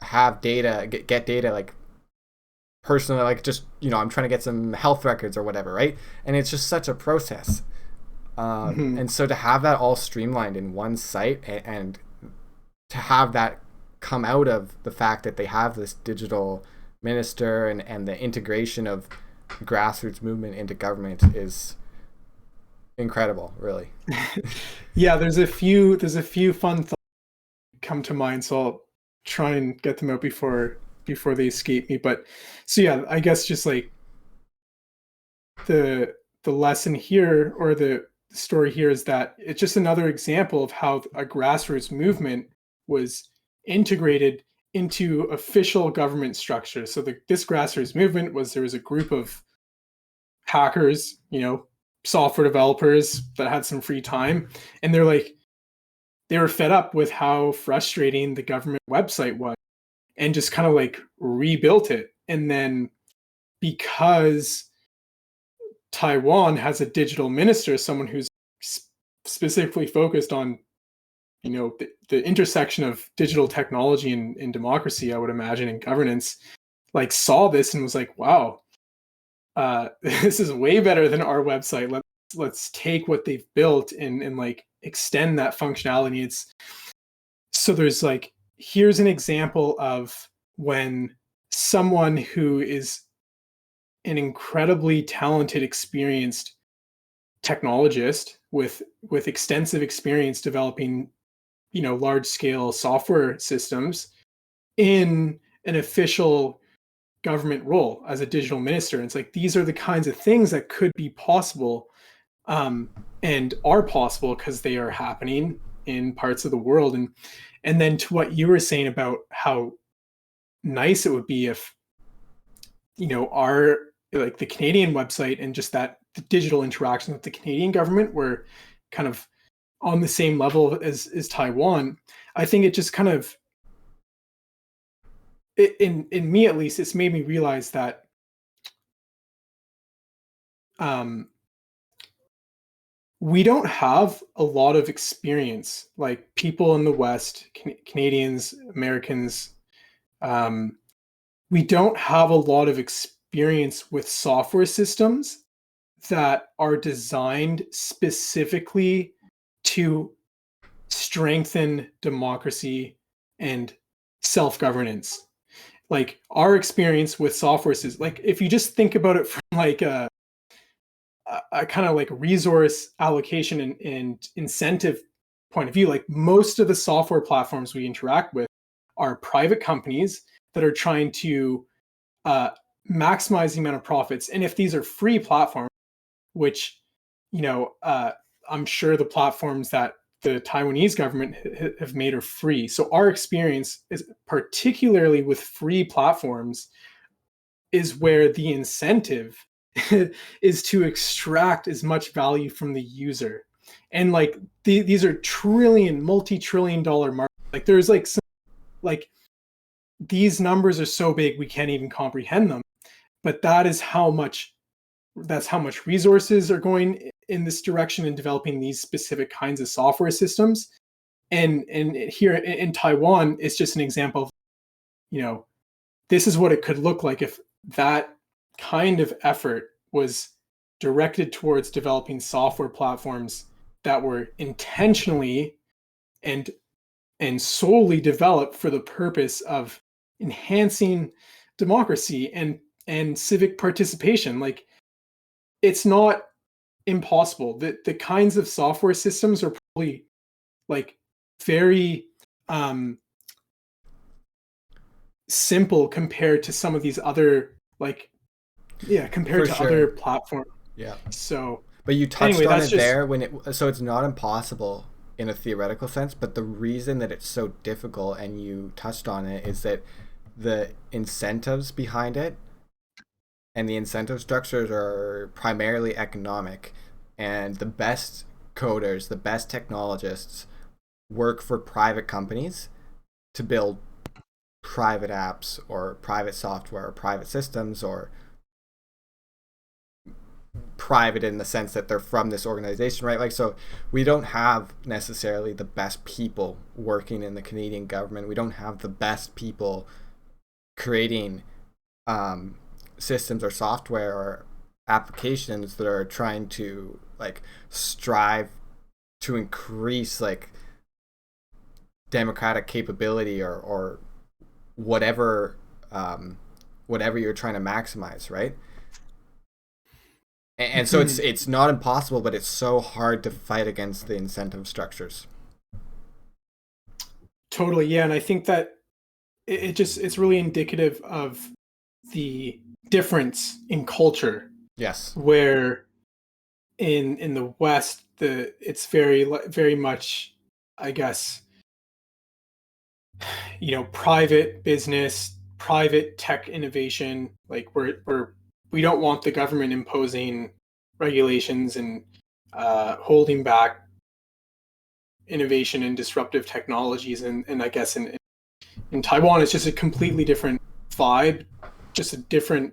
have data, get data, like personally, like just I'm trying to get some health records or whatever, right? And it's just such a process. Mhm. And so to have that all streamlined in one site, and to have that come out of the fact that they have this digital minister, and the integration of grassroots movement into government is incredible, really. Yeah, there's a few fun thoughts come to mind, so I'll try and get them out before they escape me. But so yeah, I guess just like the the lesson here, or the story here, is that it's just another example of how a grassroots movement was integrated into official government structure. So this grassroots movement was, there was a group of hackers, software developers that had some free time, and they were fed up with how frustrating the government website was, and just kind of like rebuilt it. And then, because Taiwan has a digital minister, someone who's specifically focused on, the intersection of digital technology and democracy, I would imagine, and governance, like saw this and was like, wow, this is way better than our website. Let's take what they've built and like extend that functionality. It's so there's like, here's an example of when someone who is an incredibly talented, experienced technologist with extensive experience developing, large scale software systems, in an official government role as a digital minister. And it's like, these are the kinds of things that could be possible, um, and are possible because they are happening in parts of the world. And then to what you were saying about how nice it would be if, our, like the Canadian website and just that the digital interaction with the Canadian government were kind of on the same level as Taiwan. I think it just kind of, in me at least, it's made me realize that, um, we don't have a lot of experience, like people in the West, Canadians, Americans. Um, we don't have a lot of experience with software systems that are designed specifically to strengthen democracy and self governance. like our experience with software is like, if you just think about it from like a kind of like resource allocation and incentive point of view, like most of the software platforms we interact with are private companies that are trying to uh, maximize the amount of profits. And if these are free platforms, which, you know, I'm sure the platforms that the Taiwanese government have made are free. So our experience is particularly with free platforms is where the incentive is to extract as much value from the user. And like these are multi-trillion dollar markets. Like there's like some, like these numbers are so big we can't even comprehend them. But that's how much resources are going in this direction in developing these specific kinds of software systems. And here in Taiwan, it's just an example of, you know, this is what it could look like if that kind of effort was directed towards developing software platforms that were intentionally and solely developed for the purpose of enhancing democracy and civic participation. Like it's not impossible. The kinds of software systems are probably like very simple compared to some of these other like compared For to other sure. platforms. Yeah. So But you touched anyway, on that's it just there when so it's not impossible in a theoretical sense, but the reason that it's so difficult, and you touched on it, is that the incentives behind it and the incentive structures are primarily economic, and the best coders, the best technologists work for private companies to build private apps or private software or private systems, or private in the sense that they're from this organization, right? Like, so we don't have necessarily the best people working in the Canadian government. We don't have the best people creating systems or software or applications that are trying to like strive to increase like democratic capability or whatever whatever you're trying to maximize, right? And so it's not impossible, but it's so hard to fight against the incentive structures. totally, yeah. And I think that it's really indicative of the difference in culture, Yes. where in the West, it's very much, I guess, you know, private business, private tech innovation. Like we don't want the government imposing regulations and holding back innovation and disruptive technologies. And I guess in Taiwan, it's just a completely different vibe, just a different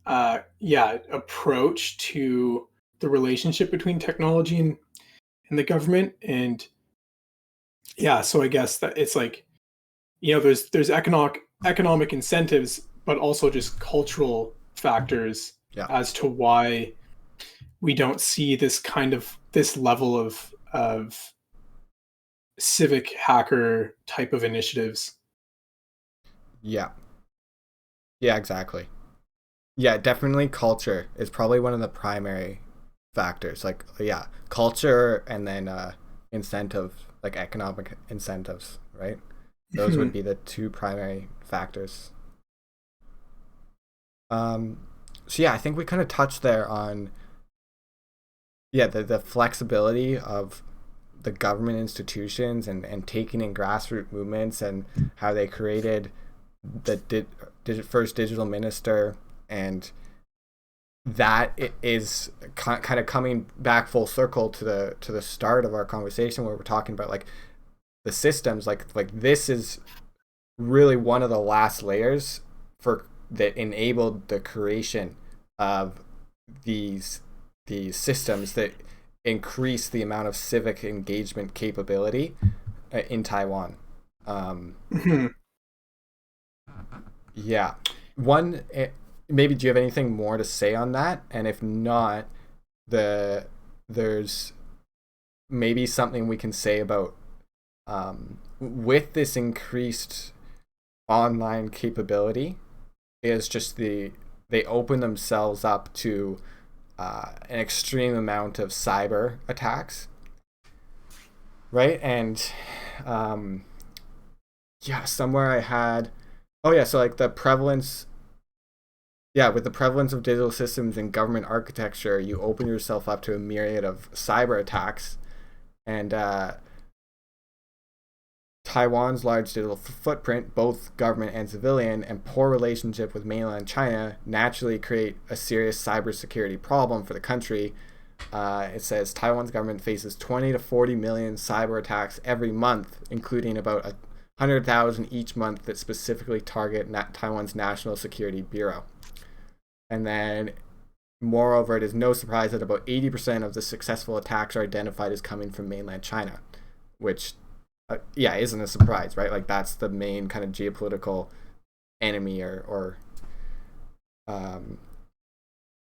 approach to the relationship between technology and the government. And yeah, so I guess that it's like, you know, there's economic incentives, but also just cultural factors Yeah. as to why we don't see this level of civic hacker type of initiatives. Yeah. Yeah, exactly. Yeah, definitely culture is probably one of the primary factors. Like, yeah, culture, and then incentive, like economic incentives, right? Those would be the two primary factors. Um, so yeah, I think we kind of touched there on the flexibility of the government institutions and taking in grassroots movements, and how they created the first digital minister, and that it is kind of coming back full circle to the start of our conversation, where we're talking about like the systems, like this is really one of the last layers for that enabled the creation of these systems that increase the amount of civic engagement capability in Taiwan. Mhm. Yeah. One, maybe do you have anything more to say on that? And if not, there's maybe something we can say about with this increased online capability is just they open themselves up to an extreme amount of cyber attacks, right? And yeah, somewhere I had, oh yeah, so like the prevalence, yeah, with the prevalence of digital systems in government architecture, you open yourself up to a myriad of cyber attacks. And Taiwan's large digital footprint, both government and civilian, and poor relationship with mainland China naturally create a serious cybersecurity problem for the country. It says Taiwan's government faces 20 to 40 million cyber attacks every month, including about 100,000 each month that specifically target Taiwan's National Security Bureau. And then, moreover, it is no surprise that about 80% of the successful attacks are identified as coming from mainland China, which yeah, isn't a surprise, right? Like that's the main kind of geopolitical enemy or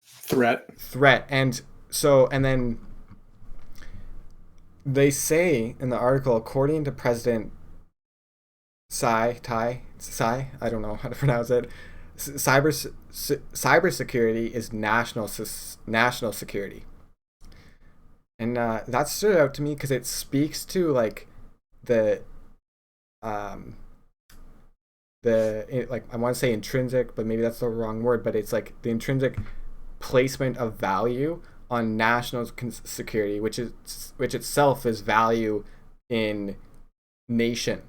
threat. And so, and then they say in the article, according to President Tsai, I don't know how to pronounce it, cybersecurity is national security. And that stood out to me because it speaks to like the like I want to say intrinsic, but maybe that's the wrong word, but it's like the intrinsic placement of value on national security, which itself is value in nation,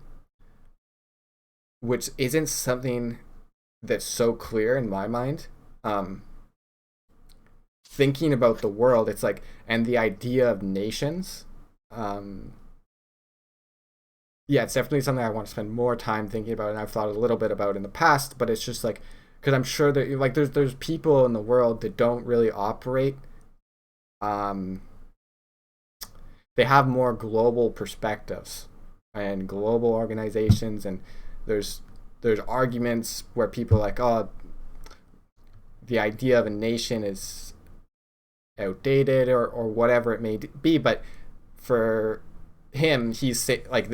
which isn't something that's so clear in my mind. Thinking about the world, it's like, and the idea of nations, yeah, it's definitely something I want to spend more time thinking about, and I've thought a little bit about in the past. But it's just like, because I'm sure that like there's people in the world that don't really operate. They have more global perspectives and global organizations, and there's arguments where people are like, oh, the idea of a nation is outdated or whatever it may be, but for him, he's like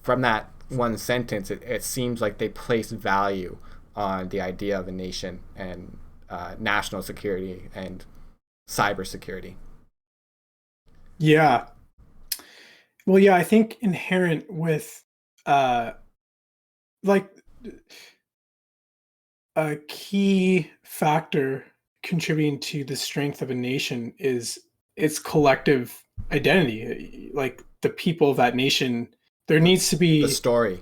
from that one sentence, it seems like they place value on the idea of a nation and national security and cybersecurity. Yeah. Well, yeah, I think inherent with like a key factor contributing to the strength of a nation is its collective identity. Like the people of that nation, there needs to The be story.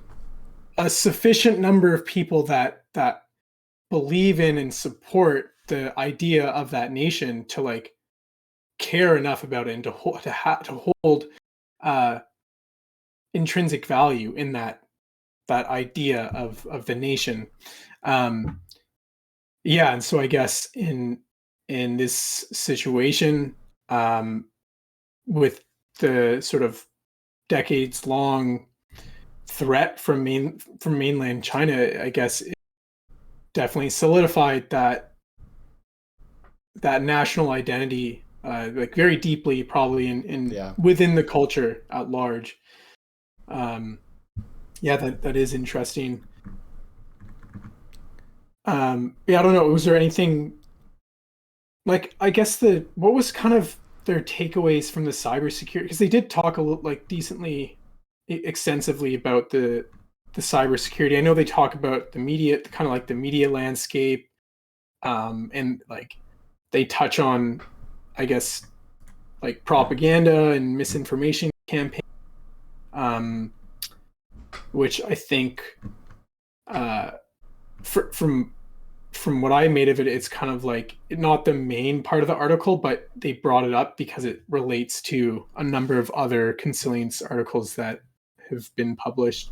a sufficient number of people that believe in and support the idea of that nation to like care enough about it and to hold uh, intrinsic value in that idea of the nation. Yeah, and so I guess in this situation, with the sort of decades long threat from mainland China, I guess it definitely solidified that national identity, like very deeply, probably in Yeah. within the culture at large. Yeah, that is interesting. Yeah, I don't know. Was there anything like, I guess what was kind of their takeaways from the cybersecurity? Because they did talk a little like decently extensively about the cybersecurity. I know they talk about the media, kind of like the media landscape, and like they touch on, I guess, like propaganda and misinformation campaign, which I think, from what I made of it, it's kind of like not the main part of the article, but they brought it up because it relates to a number of other Consilience articles that have been published.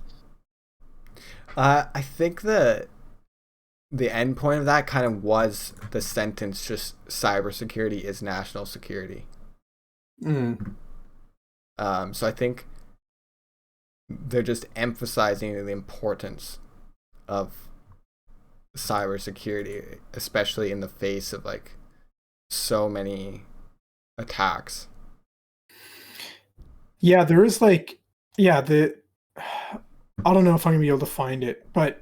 I think the end point of that kind of was the sentence, just cybersecurity is national security. Mm. So I think they're just emphasizing the importance of cybersecurity, especially in the face of like so many attacks. Yeah, there is like, yeah, I don't know if I'm gonna be able to find it, but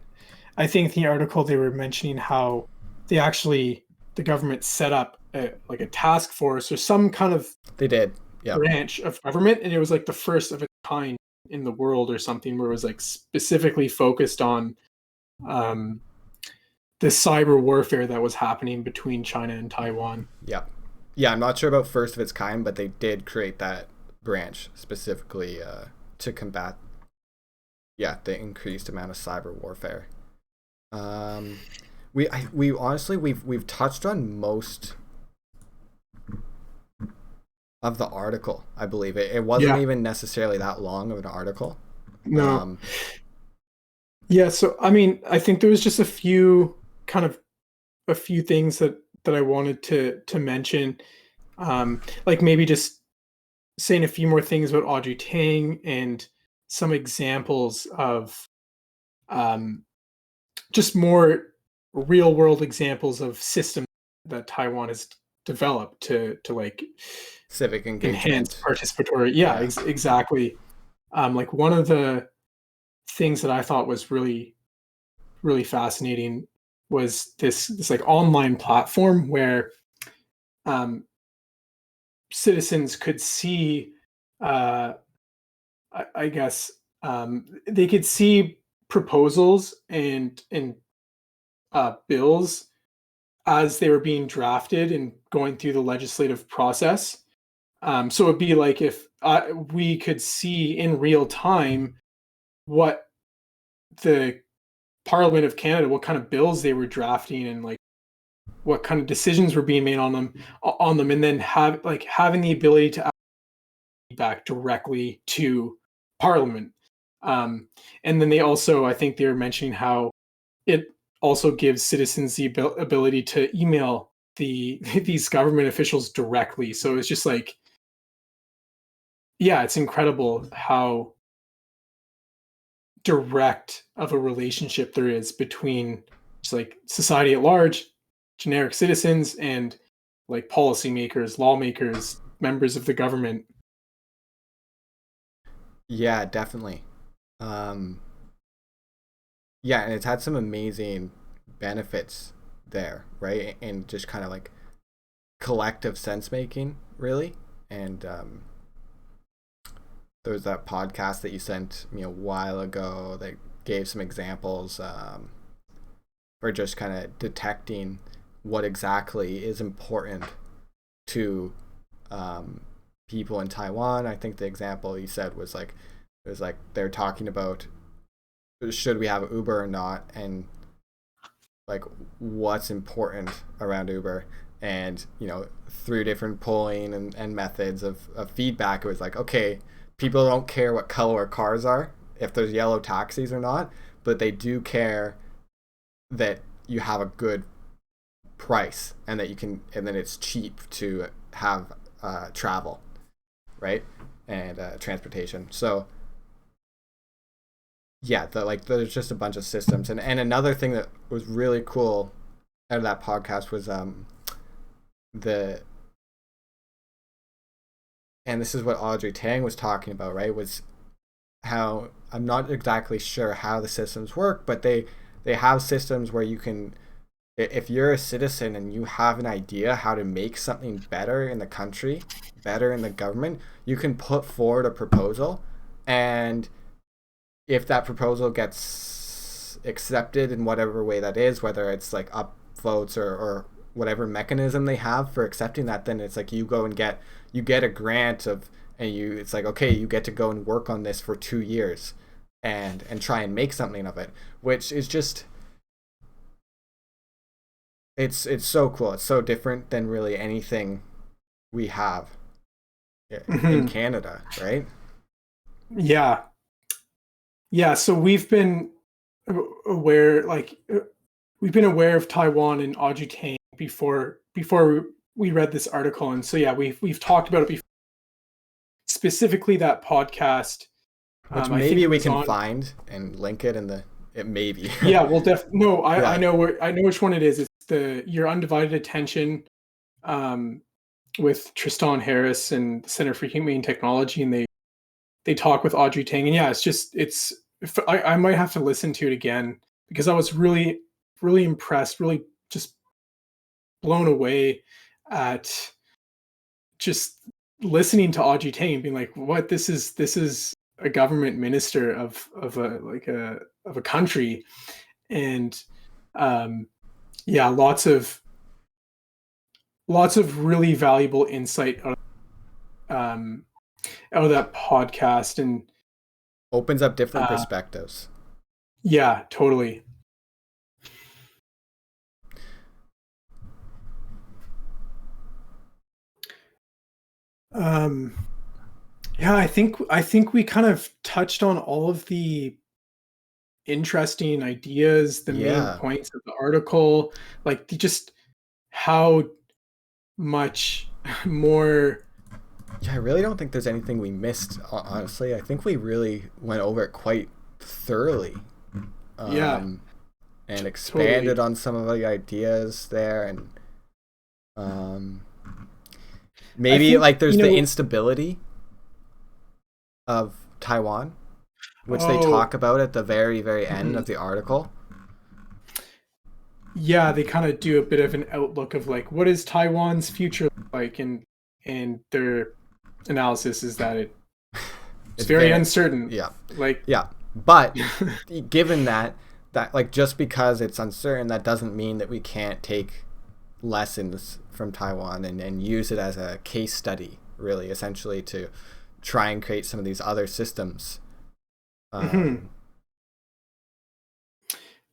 I think in the article they were mentioning how they actually the government set up like a task force or some kind of They did. Yep. branch of government, and it was like the first of its kind in the world or something, where it was like specifically focused on um, the cyber warfare that was happening between China and Taiwan. Yep. Yeah, I'm not sure about first of its kind, but they did create that branch specifically to combat, yeah, the increased amount of cyber warfare. Um, we honestly we've touched on most of the article. I believe it wasn't Yeah, even necessarily that long of an article. no, Um, yeah. So I mean, I think there was just a few kind of a few things that I wanted to mention, like maybe just saying a few more things about Audrey Tang and some examples of um, just more real world examples of systems that Taiwan has developed to like civic enhance engagement. participatory. Yeah, Yeah. exactly. Like one of the things that I thought was really fascinating was this like online platform where um, citizens could see, uh, I guess, they could see proposals and bills as they were being drafted and going through the legislative process. So it'd be like if we could see in real time what the Parliament of Canada, what kind of bills they were drafting, and like what kind of decisions were being made on them, and then having the ability to ask feedback directly to Parliament. Um, and then they also, I think they were mentioning how it also gives citizens the ability to email these government officials directly. So it's just like, yeah, it's incredible how direct of a relationship there is between just like society at large, generic citizens, and like policymakers, lawmakers, members of the government. Yeah, definitely. Um, yeah, and it's had some amazing benefits there, right? And just kind of like collective sense making, really. And there was that podcast that you sent me a while ago that gave some examples for just kind of detecting what exactly is important to um, people in Taiwan. I think the example you said was like it was like they're talking about should we have Uber or not, and like what's important around Uber. And through different polling and methods of feedback, it was like, okay, people don't care what color cars are, if there's yellow taxis or not, but they do care that you have a good price and that you can, and then it's cheap to have travel, right? And transportation. So yeah, there's just a bunch of systems. And another thing that was really cool out of that podcast was the and this is what Audrey Tang was talking about, right? Was how I'm not exactly sure how the systems work, but they have systems where you can, if you're a citizen and you have an idea how to make something better in the country, better in the government, you can put forward a proposal, and if that proposal gets accepted in whatever way that is, whether it's like up votes or whatever mechanism they have for accepting that, then it's like you get a grant of, and it's like, okay, you get to go and work on this for 2 years and try and make something of it, which is just it's so cool. It's so different than really anything we have in Mhm. Canada, right? Yeah, yeah. So aware, like we've been aware of Taiwan and Audrey Tang before we read this article, and so yeah, we've talked about it before. Specifically, that podcast. Which I think maybe it we was can on. find and link it in the it maybe. Yeah, well, no, I Yeah. know I know which one it is. It's the Your Undivided Attention, um, with Tristan Harris and the Center for Humane Technology, and they talk with Audrey Tang, and yeah, it's just I might have to listen to it again because I was really, really impressed, really just blown away at just listening to Audrey Tang, being like, "What? This is a government minister of a country," and yeah, lots of really valuable insight um, out of that podcast, and Opens up different perspectives. yeah, totally. Um, yeah, I think we kind of touched on all of the interesting ideas, the main Yeah. points of the article, like just how much more. Yeah, I really don't think there's anything we missed, honestly. I think we really went over it quite thoroughly. Yeah, Um, and totally. expanded on some of the ideas there, and um, I maybe think, like there's the instability of Taiwan, which they oh, talk about at the very, very end mhm. of the article. Yeah, they kind of do a bit of an outlook of like what is Taiwan's future like, and their analysis is that it's It's very very, uncertain. yeah, Like, yeah. But given that like just because it's uncertain, that doesn't mean that we can't take lessons from Taiwan and use it as a case study, really, essentially, to try and create some of these other systems. mhm. Um,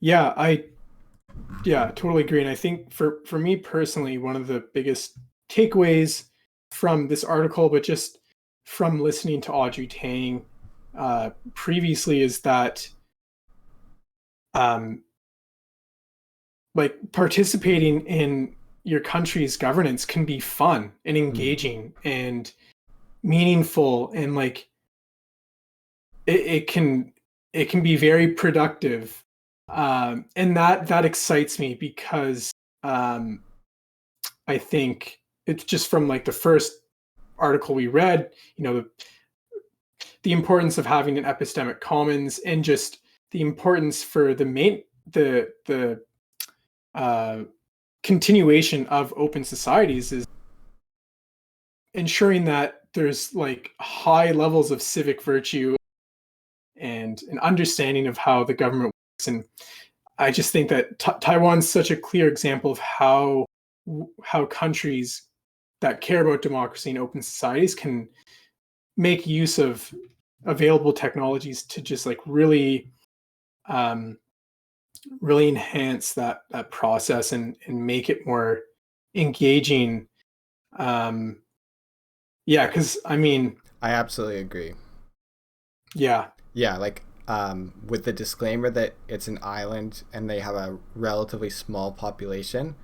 Yeah, yeah, totally agree. And I think for me personally, one of the biggest takeaways from this article, but just from listening to Audrey Tang previously, is that um, like participating in your country's governance can be fun and mm, engaging and meaningful, and like it it can be very productive, and that excites me because um, I think it's just from like the first article we read, the importance of having an epistemic commons, and just the importance for the uh, continuation of open societies is ensuring that there's like high levels of civic virtue and an understanding of how the government works. And I just think that Taiwan's such a clear example of how countries that care about democracy and open societies can make use of available technologies to just like um, really enhance that process, and make it more engaging. Um, yeah, because I mean, I absolutely agree. yeah, Yeah, like with the disclaimer that it's an island and they have a relatively small population.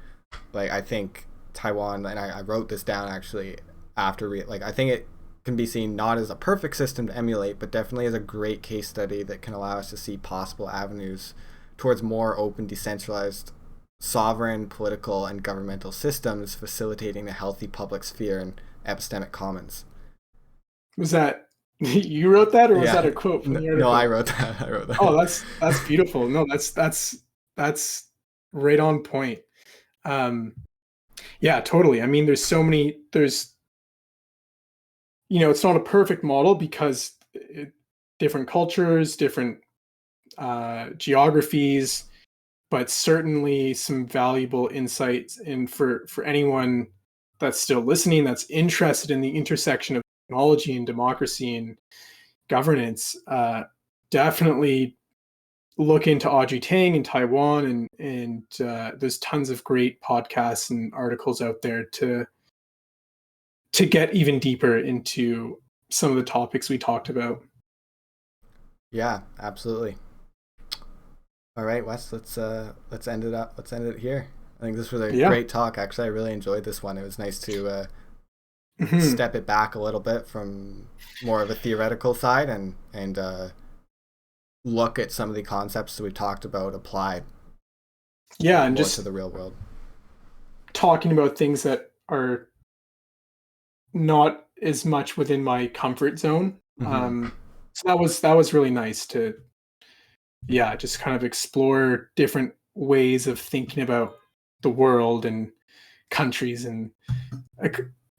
Like I think Taiwan, and I wrote this down actually after like I think it can be seen not as a perfect system to emulate, but definitely as a great case study that can allow us to see possible avenues towards more open, decentralized, sovereign political and governmental systems, facilitating a healthy public sphere and epistemic commons. was that you wrote that, or was that Yeah, a quote from the no, I article? wrote that. I wrote Oh, that. that's beautiful. No, that's right on point. Um, yeah, totally. I mean, there's it's not a perfect model because different cultures, different geographies, but certainly some valuable insights. And for anyone that's still listening, that's interested in the intersection of technology and democracy and governance, definitely look into Audrey Tang in Taiwan, and there's tons of great podcasts and articles out there to get even deeper into some of the topics we talked about. Yeah, absolutely. All right, Wes, let's end it up. Let's end it here. I think this was a Yeah. great talk. Actually, I really enjoyed this one. It was nice to Mhm. step it back a little bit from more of a theoretical side and look at some of the concepts that we talked about applied Yeah, and more to just the real world. talking about things that are not as much within my comfort zone. Mm-hmm. So that was really nice yeah, just kind of explore different ways of thinking about the world and countries and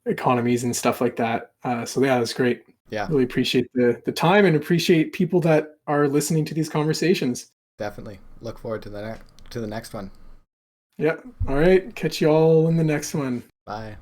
economies and stuff like that. So yeah, that's great. Yeah, Really appreciate the time and appreciate people that are listening to these conversations. definitely. Look forward to the next one. Yeah. All right. Catch you all in the next one. Bye.